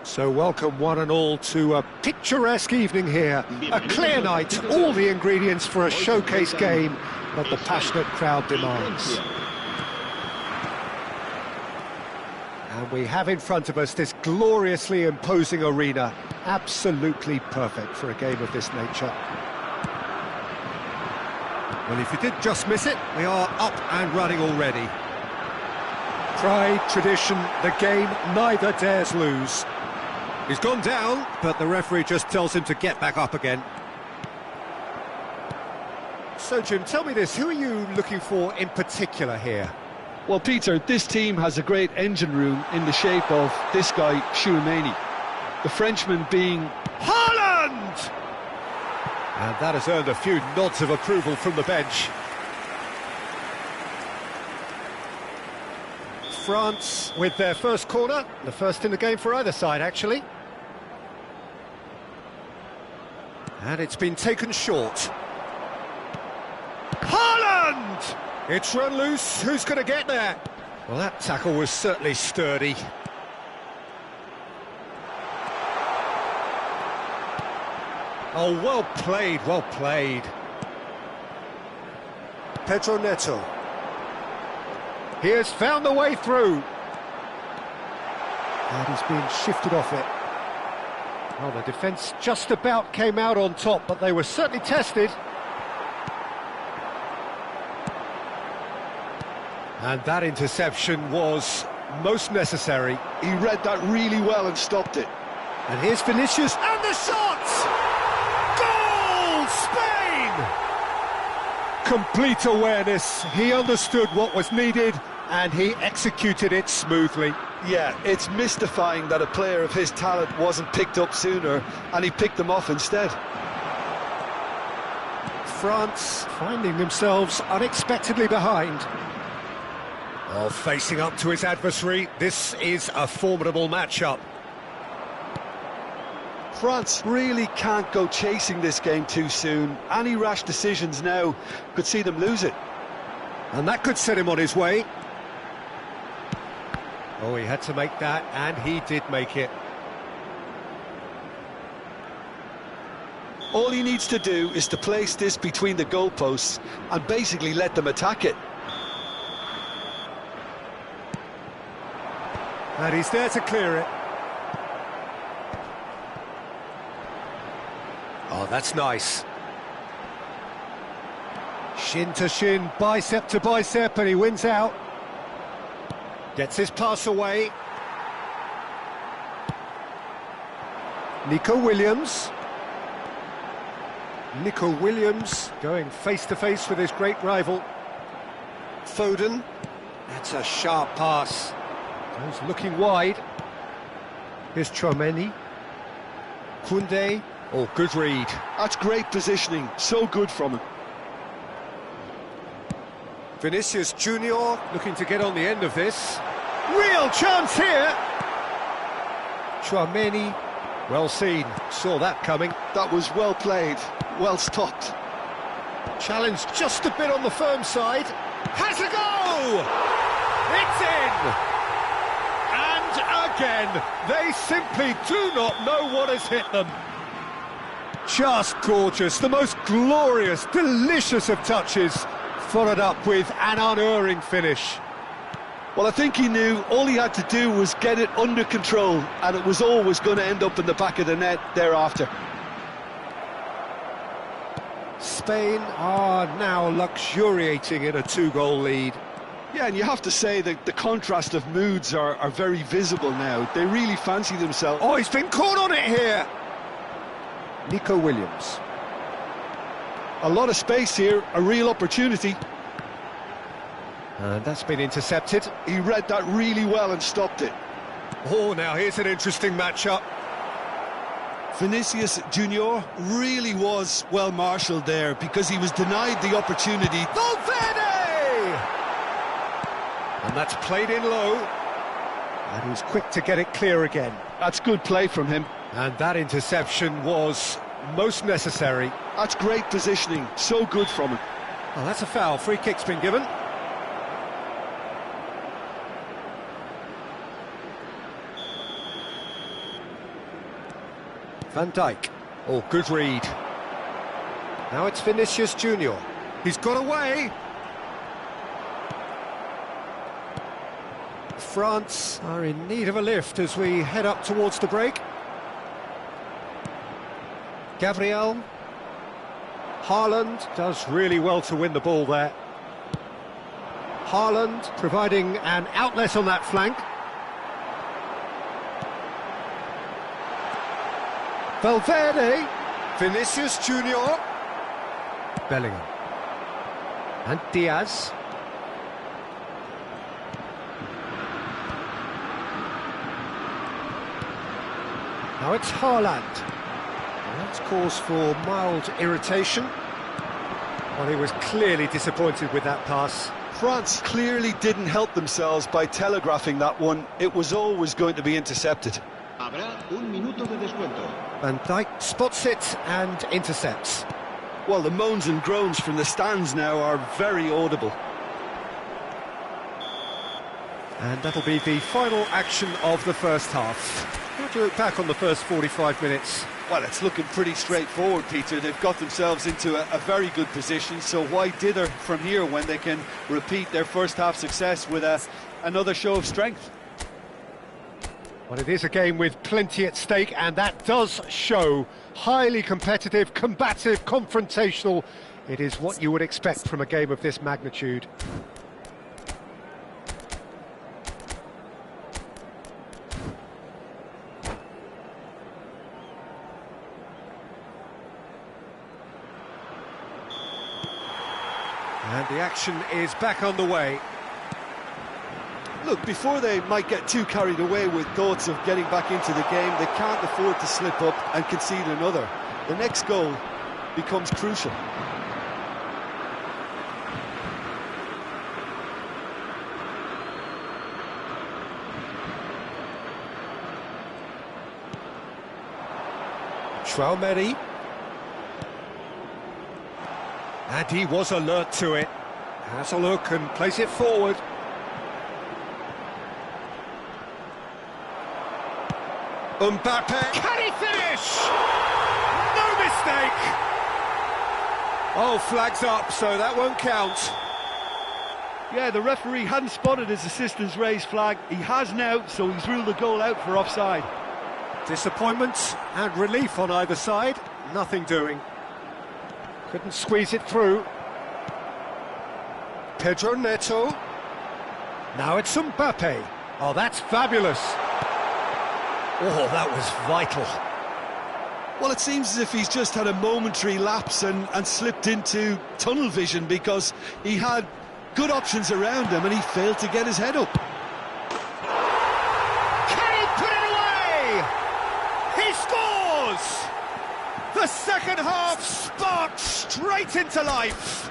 So welcome one and all to a picturesque evening here. A clear night, all the ingredients for a showcase game that the passionate crowd demands. And we have in front of us this gloriously imposing arena, absolutely perfect for a game of this nature. Well, if you did just miss it, we are up and running already. Pride, tradition, the game neither dares lose. He's gone down, but the referee just tells him to get back up again. So, Jim, tell me this, who are you looking for in particular here? Well, Peter, this team has a great engine room in the shape of this guy, Tchouaméni. The Frenchman being Haaland! And that has earned a few nods of approval from the bench. France with their first corner, the first in the game for either side, actually. And it's been taken short. Haaland! It's run loose, who's going to get there? Well, that tackle was certainly sturdy. Oh, well played, well played. Pedro Neto. He has found the way through. And he's being shifted off it. Well, the defence just about came out on top, but they were certainly tested. And that interception was most necessary. He read that really well and stopped it. And here's Vinicius, and the shot! Goal! Spain! Complete awareness. He understood what was needed, and he executed it smoothly. Yeah, it's mystifying that a player of his talent wasn't picked up sooner, and he picked them off instead. France finding themselves unexpectedly behind. Oh, facing up to his adversary, this is a formidable matchup. France really can't go chasing this game too soon. Any rash decisions now could see them lose it. And that could set him on his way. Oh, he had to make that, and he did make it. All he needs to do is to place this between the goalposts and basically let them attack it. And he's there to clear it. Oh, that's nice. Shin to shin, bicep to bicep, and he wins out. Gets his pass away. Nico Williams. Nico Williams going face-to-face with his great rival. Foden. That's a sharp pass. Goes looking wide. Here's Tchouaméni. Koundé. Oh, good read. That's great positioning. So good from him. Vinicius Junior looking to get on the end of this. Real chance here. Tchouaméni. Well seen. Saw that coming. That was well played. Well stopped. Challenge just a bit on the firm side. Has a go! It's in! And again, they simply do not know what has hit them. Just gorgeous, the most glorious, delicious of touches, followed up with an unerring finish. Well, I think he knew all he had to do was get it under control, and it was always going to end up in the back of the net thereafter. Spain are now luxuriating in a two-goal lead. Yeah, and you have to say that the contrast of moods are very visible now. They really fancy themselves. Oh, he's been caught on it here! Nico Williams. A lot of space here, a real opportunity. And that's been intercepted. He read that really well and stopped it. Oh, now here's an interesting matchup. Vinicius Junior really was well marshalled there because he was denied the opportunity. Valverde! And that's played in low. And he's quick to get it clear again. That's good play from him. And that interception was most necessary. That's great positioning. So good from him. Well, that's a foul. Free kick's been given. Van Dijk. Oh, good read. Now it's Vinicius Junior. He's got away. France are in need of a lift as we head up towards the break. Gabriel. Haaland does really well to win the ball there. Haaland providing an outlet on that flank. Valverde. Vinicius Junior. Bellingham. And Diaz. Now it's Haaland. That's cause for mild irritation. Well, he was clearly disappointed with that pass. France clearly didn't help themselves by telegraphing that one. It was always going to be intercepted. Habrá un minuto de descuento. Van Dijk spots it and intercepts. Well, the moans and groans from the stands now are very audible. And that'll be the final action of the first half. How do you look back on the first 45 minutes? Well, it's looking pretty straightforward, Peter. They've got themselves into a very good position, so why dither from here when they can repeat their first half success with another show of strength? Well, it is a game with plenty at stake, and that does show. Highly competitive, combative, confrontational. It is what you would expect from a game of this magnitude. And the action is back on the way. Look, before they might get too carried away with thoughts of getting back into the game, they can't afford to slip up and concede another. The next goal becomes crucial. Traoré. And he was alert to it. Has a look and plays it forward. Mbappe. Can he finish? No mistake. Oh, flags up, so that won't count. Yeah, the referee hadn't spotted his assistant's raised flag. He has now, so he's ruled the goal out for offside. Disappointment and relief on either side. Nothing doing. Couldn't squeeze it through. Pedro Neto. Now it's Mbappe. Oh, that's fabulous. Oh, that was vital. Well, it seems as if he's just had a momentary lapse and slipped into tunnel vision, because he had good options around him and he failed to get his head up. Can he put it away? He scores! The second half sparked straight into life.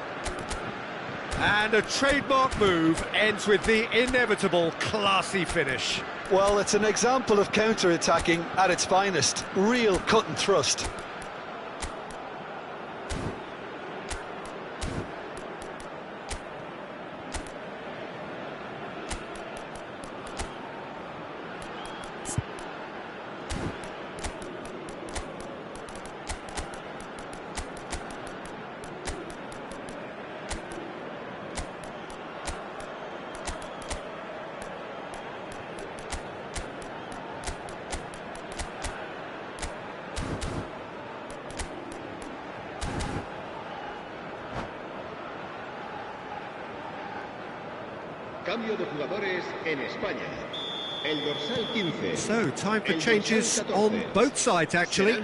And a trademark move ends with the inevitable classy finish. Well, it's an example of counter-attacking at its finest. Real cut and thrust. Cambio de jugadores en España. El dorsal 15. So, time for changes on both sides, actually.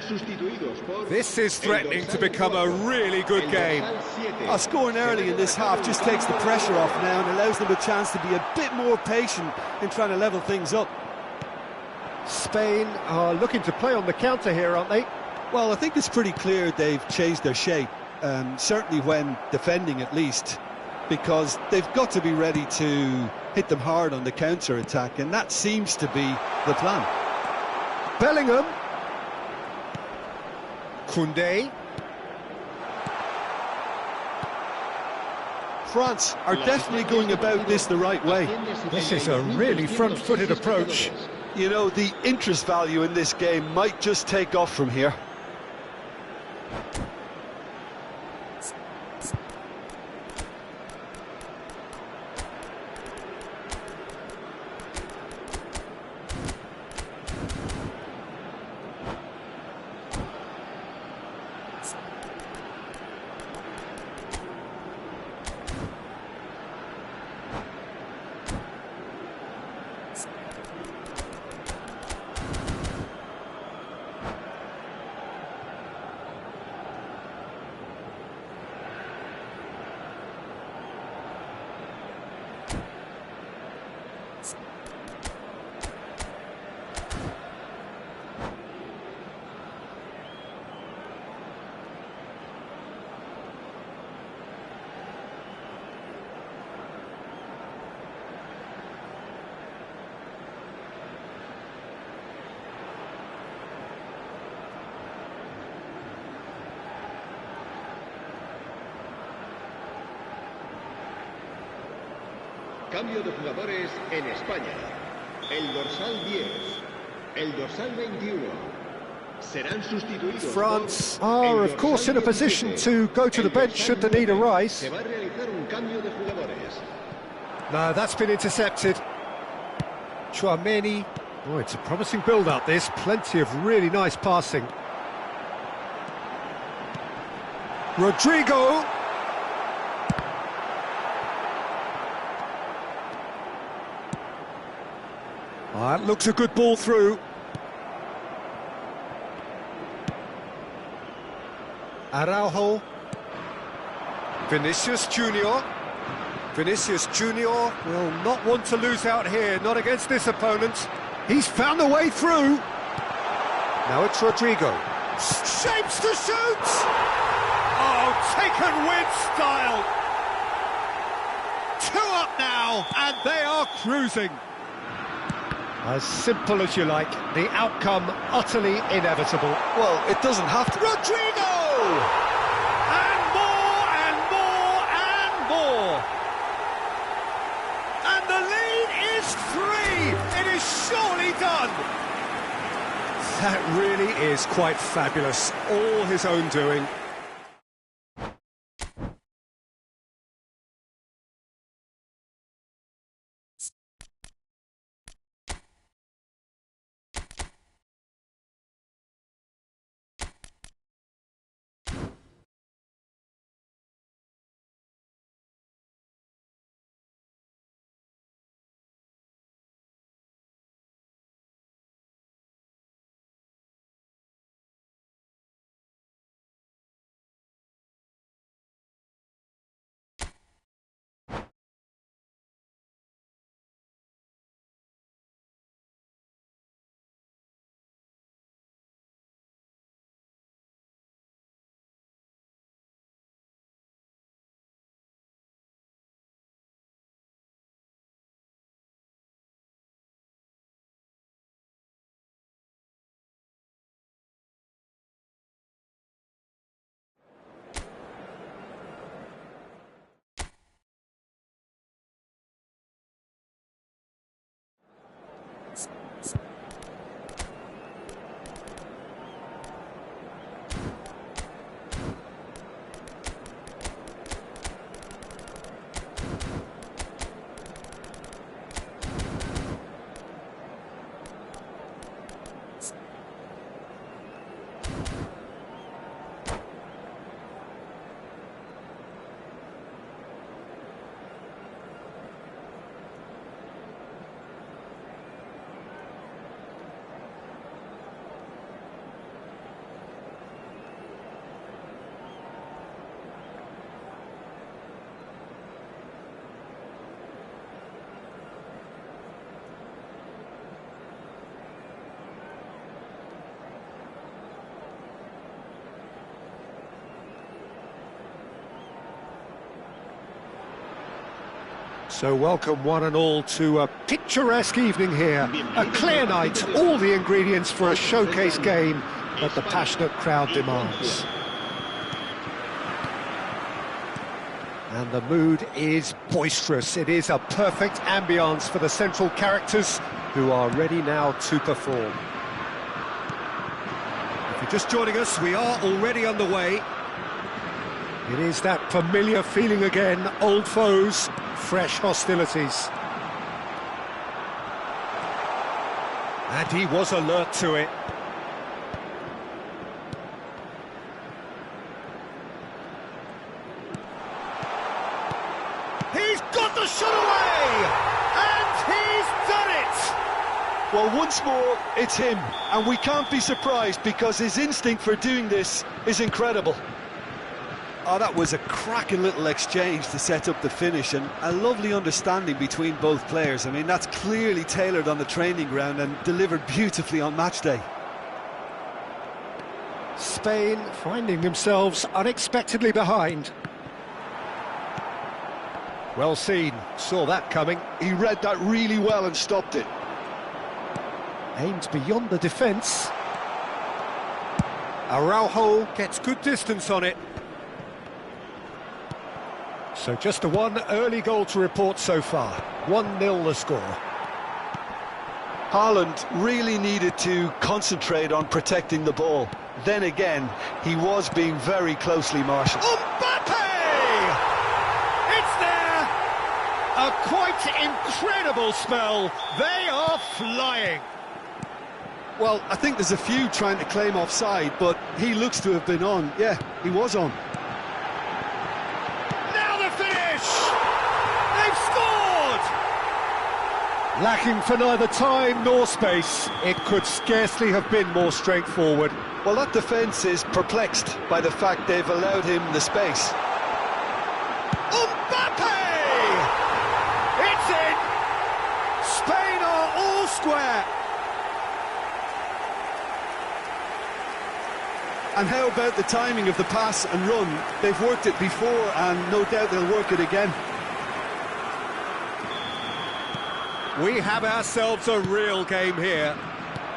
This is threatening to become a really good game. Scoring early in this half just takes the pressure off now and allows them a chance to be a bit more patient in trying to level things up. Spain are looking to play on the counter here, aren't they? Well, I think it's pretty clear they've changed their shape, certainly when defending at least, because they've got to be ready to hit them hard on the counter-attack, and that seems to be the plan. Bellingham. Koundé. France are definitely going about this the right way. This is a really front-footed approach. You know, the interest value in this game might just take off from here. Cambio de jugadores en España. El dorsal 10, el dorsal 21. Serán sustituidos. France are, of course, in a position to go to the bench should the need arise. Se va a realizar un cambio de jugadores. No, that's been intercepted. Chouameni. Oh, it's a promising build-up, this. Plenty of really nice passing. Rodrigo. Oh, that looks a good ball through. Araujo. Vinicius Junior. Vinicius Junior will not want to lose out here, not against this opponent. He's found a way through. Now it's Rodrigo. Shapes to shoot! Oh, taken with style. 2 up now, and they are cruising. As simple as you like, the outcome utterly inevitable. Well, it doesn't have to. Rodrigo! And more, and more, and more. And the lead is 3. It is surely done. That really is quite fabulous. All his own doing. So welcome one and all to a picturesque evening here. A clear night, all the ingredients for a showcase game that the passionate crowd demands. And the mood is boisterous. It is a perfect ambience for the central characters who are ready now to perform. If you're just joining us, we are already underway. It is that familiar feeling again, old foes, fresh hostilities. And he was alert to it. He's got the shot away! And he's done it! Well, once more, it's him. And we can't be surprised because his instinct for doing this is incredible. Oh, that was a cracking little exchange to set up the finish, and a lovely understanding between both players. I mean, that's clearly tailored on the training ground and delivered beautifully on match day. Spain finding themselves unexpectedly behind. Well seen, saw that coming. He read that really well and stopped it. Aimed beyond the defence. Araujo gets good distance on it. So just a one early goal to report so far. 1-0 the score. Haaland really needed to concentrate on protecting the ball. Then again, he was being very closely marshalled. Mbappe! It's there! A quite incredible spell. They are flying. Well, I think there's a few trying to claim offside, but he looks to have been on. Yeah, he was on. Now the finish! They've scored! Lacking for neither time nor space, it could scarcely have been more straightforward. Well, that defence is perplexed by the fact they've allowed him the space. Mbappe! It's in! Spain are all square. And how about the timing of the pass and run? They've worked it before and no doubt they'll work it again. We have ourselves a real game here.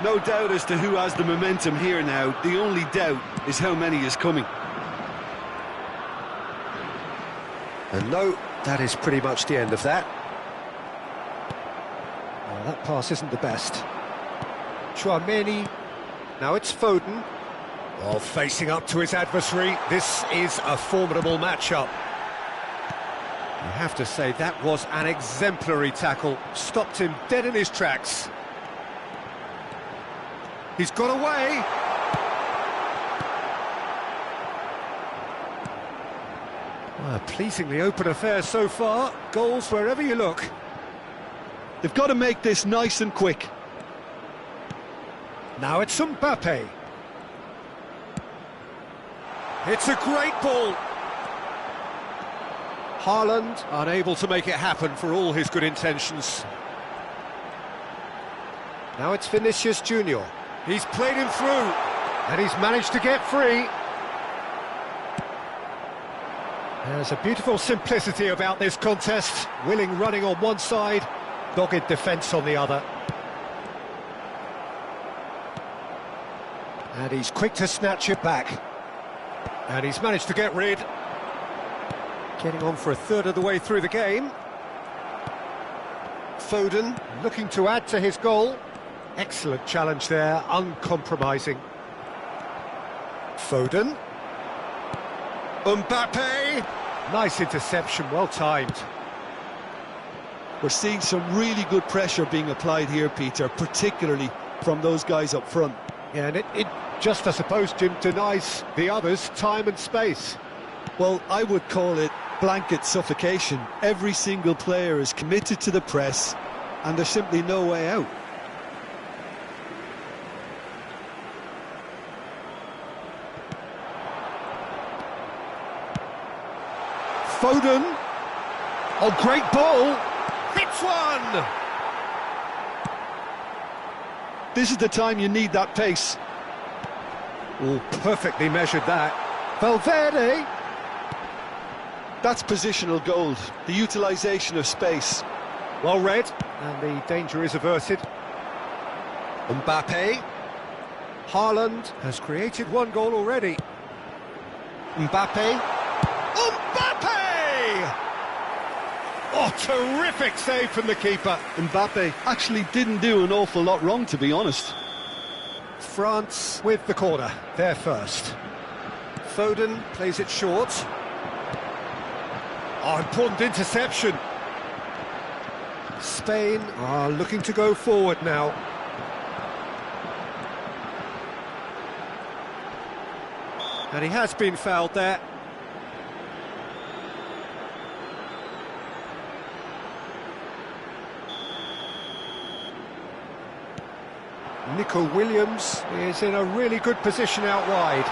No doubt as to who has the momentum here now. The only doubt is how many is coming. And no, that is pretty much the end of that. Well, that pass isn't the best. Chouameni. Now it's Foden. Well, facing up to his adversary, this is a formidable matchup. You have to say that was an exemplary tackle. Stopped him dead in his tracks. He's got away. Well, a pleasingly open affair so far. Goals wherever you look. They've got to make this nice and quick. Now it's Mbappe. It's a great ball. Haaland unable to make it happen for all his good intentions. Now it's Vinicius Junior. He's played him through, and he's managed to get free. There's a beautiful simplicity about this contest. Willing running on one side, dogged defence on the other. And he's quick to snatch it back. And he's managed to get rid. Getting on for a third of the way through the game. Foden looking to add to his goal. Excellent challenge there, uncompromising. Foden. Mbappe. Nice interception, well timed. We're seeing some really good pressure being applied here, Peter, particularly from those guys up front. Yeah, and it just, I suppose, Jim, denies the others time and space. Well, I would call it blanket suffocation. Every single player is committed to the press, and there's simply no way out. Foden. Oh, great ball. Hits one. This is the time you need that pace. Oh, perfectly measured that. Valverde. That's positional gold, the utilisation of space. Well read, and the danger is averted. Mbappe. Haaland has created one goal already. Mbappe. Mbappe! Oh, terrific save from the keeper. Mbappe actually didn't do an awful lot wrong, to be honest. France with the corner, there first. Foden plays it short. Oh, important interception. Spain are looking to go forward now. And he has been fouled there. Nico Williams is in a really good position out wide.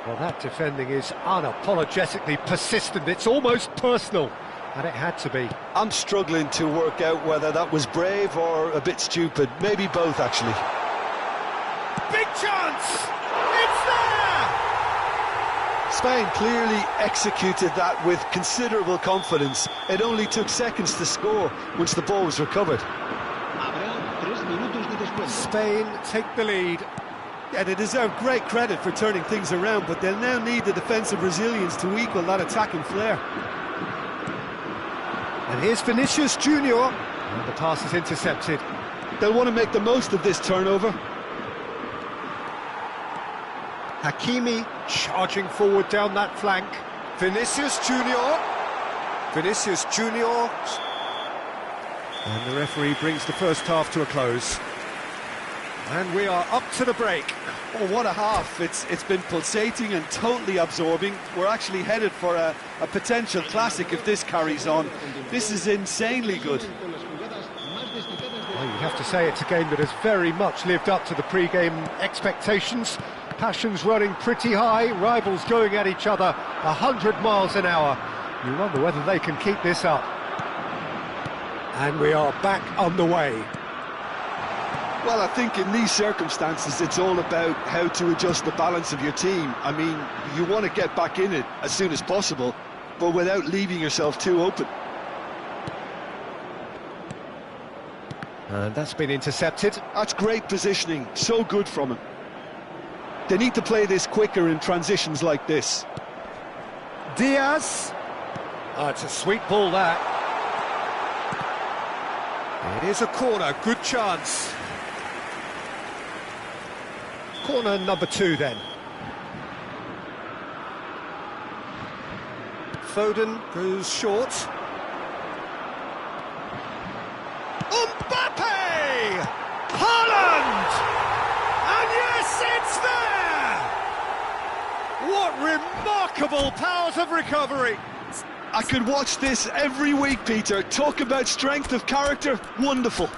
Well, that defending is unapologetically persistent. It's almost personal, and it had to be. I'm struggling to work out whether that was brave or a bit stupid. Maybe both, actually. Big chance! It's there! Spain clearly executed that with considerable confidence. It only took seconds to score once the ball was recovered. Habrá 3 minutos de descuento. Spain take the lead. Yeah, they deserve great credit for turning things around, but they'll now need the defensive resilience to equal that attacking flair. And here's Vinicius Junior. And the pass is intercepted. They'll want to make the most of this turnover. Hakimi charging forward down that flank. Vinicius Junior. Vinicius Junior. And the referee brings the first half to a close. And we are up to the break. Oh, what a half. It's been pulsating and totally absorbing. We're actually headed for a potential classic if this carries on. This is insanely good. Well, you have to say it's a game that has very much lived up to the pre-game expectations. Passions running pretty high, rivals going at each other 100 miles an hour. You wonder whether they can keep this up. And we are back underway. Well, I think in these circumstances, it's all about how to adjust the balance of your team. I mean, you want to get back in it as soon as possible, but without leaving yourself too open. And that's been intercepted. That's great positioning, so good from him. They need to play this quicker in transitions like this. Diaz. Oh, it's a sweet ball, that. It is a corner, good chance. Corner number 2 then. Foden goes short. Mbappe! Haaland! And yes, it's there! What remarkable powers of recovery! I could watch this every week, Peter. Talk about strength of character, wonderful.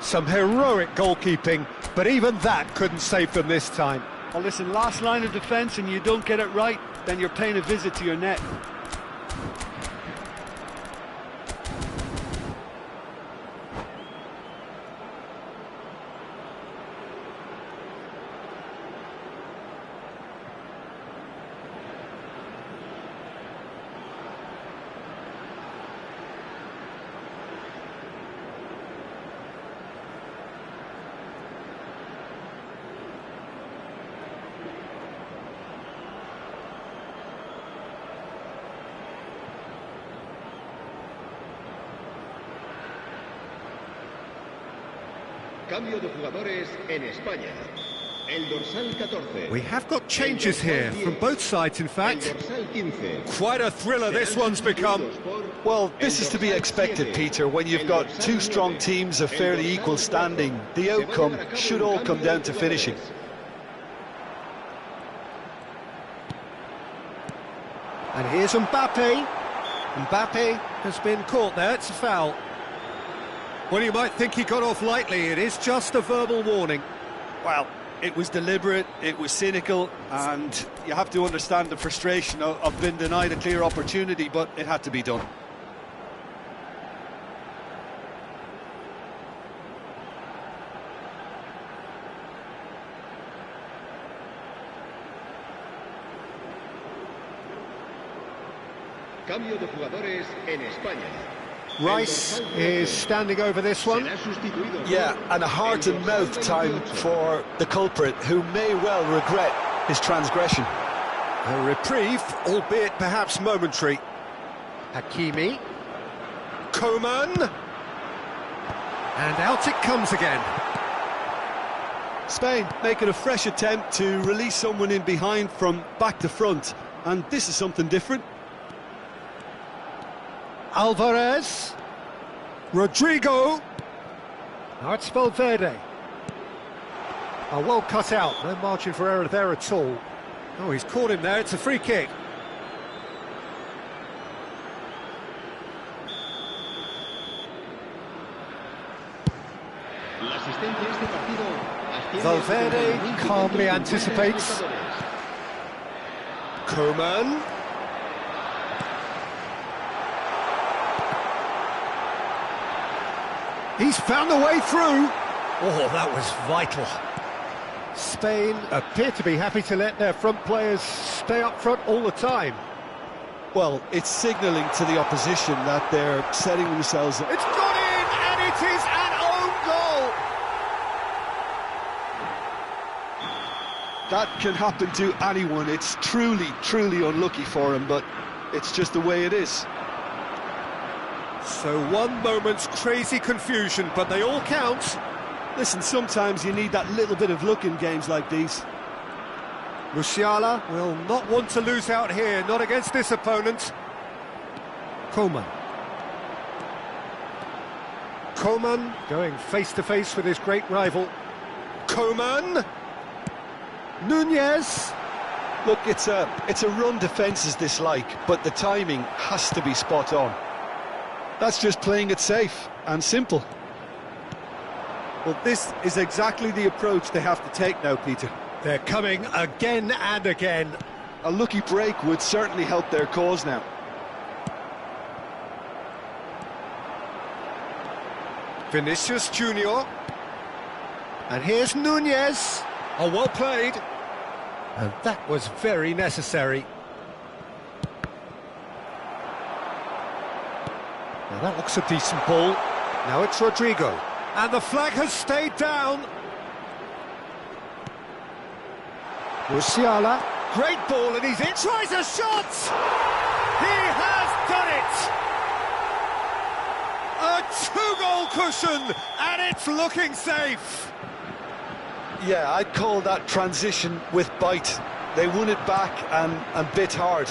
Some heroic goalkeeping, but even that couldn't save them this time. Well, listen, last line of defence and you don't get it right, then you're paying a visit to your net. Cambio de jugadores en España. El dorsal 14. We have got changes here from both sides, in fact. Quite a thriller this one's become. Well, this is to be expected, Peter, when you've got two strong teams of fairly equal standing. The outcome should all come down to finishing. And here's Mbappe. Mbappe has been caught there, it's a foul. Well, you might think he got off lightly, it is just a verbal warning. Well, it was deliberate, it was cynical, and you have to understand the frustration of being denied a clear opportunity, but it had to be done. Cambio de jugadores en España. Rice is standing over this one. Yeah, and a heart-and-mouth time for the culprit, who may well regret his transgression. A reprieve, albeit perhaps momentary. Hakimi. Coman. And out it comes again. Spain making a fresh attempt to release someone in behind from back to front, and this is something different. Alvarez. Rodrigo. Now it's Valverde. Oh, well cut out, no margin for error there at all. Oh, he's caught him there, it's a free kick. Valverde calmly anticipates. Coman. He's found a way through. Oh, that was vital. Spain appear to be happy to let their front players stay up front all the time. Well, it's signalling to the opposition that they're setting themselves up. It's gone in, and it is an own goal. That can happen to anyone. It's truly, truly unlucky for him, but it's just the way it is. So one moment's crazy confusion, but they all count. Listen, sometimes you need that little bit of luck in games like these. Musiala will not want to lose out here, not against this opponent. Coman. Coman going face-to-face with his great rival. Coman! Nunez! Look, it's a run defence's dislike, but the timing has to be spot on. That's just playing it safe and simple. Well, this is exactly the approach they have to take now, Peter. They're coming again and again. A lucky break would certainly help their cause now. Vinicius Junior. And here's Nunez. Oh, well played. And that was very necessary. Now that looks a decent ball. Now it's Rodrigo. And the flag has stayed down. Musiala. Great ball, and he's in. Tries a shot! He has done it! A two-goal cushion, and it's looking safe. Yeah, I'd call that transition with bite. They won it back and bit hard.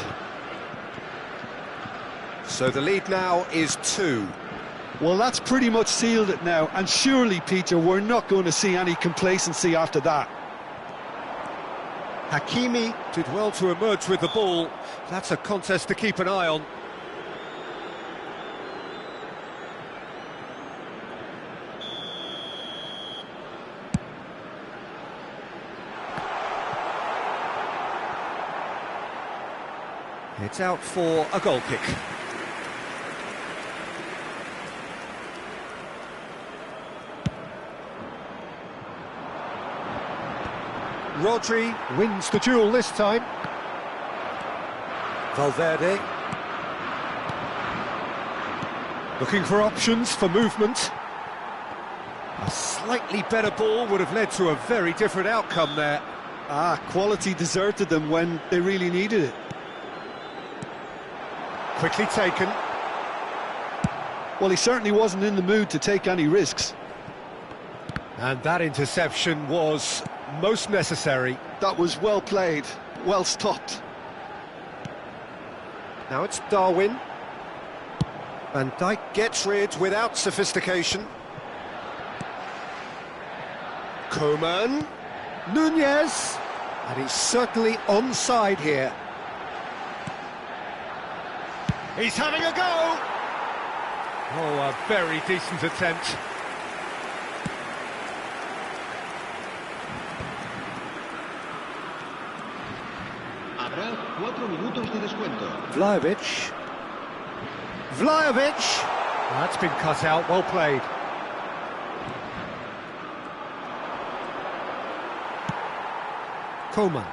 So the lead now is 2. Well, that's pretty much sealed it now, and surely, Peter, we're not going to see any complacency after that. Hakimi did well to emerge with the ball. That's a contest to keep an eye on. It's out for a goal kick. Rodri wins the duel this time. Valverde. Looking for options for movement. A slightly better ball would have led to a very different outcome there. Quality deserted them when they really needed it. Quickly taken. Well, he certainly wasn't in the mood to take any risks. And that interception was most necessary. That was well played, well stopped. Now it's Darwin. Van Dijk gets rid without sophistication. Coman. Nunez. And he's certainly onside here. He's having a go! Oh, a very decent attempt. Habrá 4 minutos de descuento. Vlahovic. That's been cut out, well played. Coman.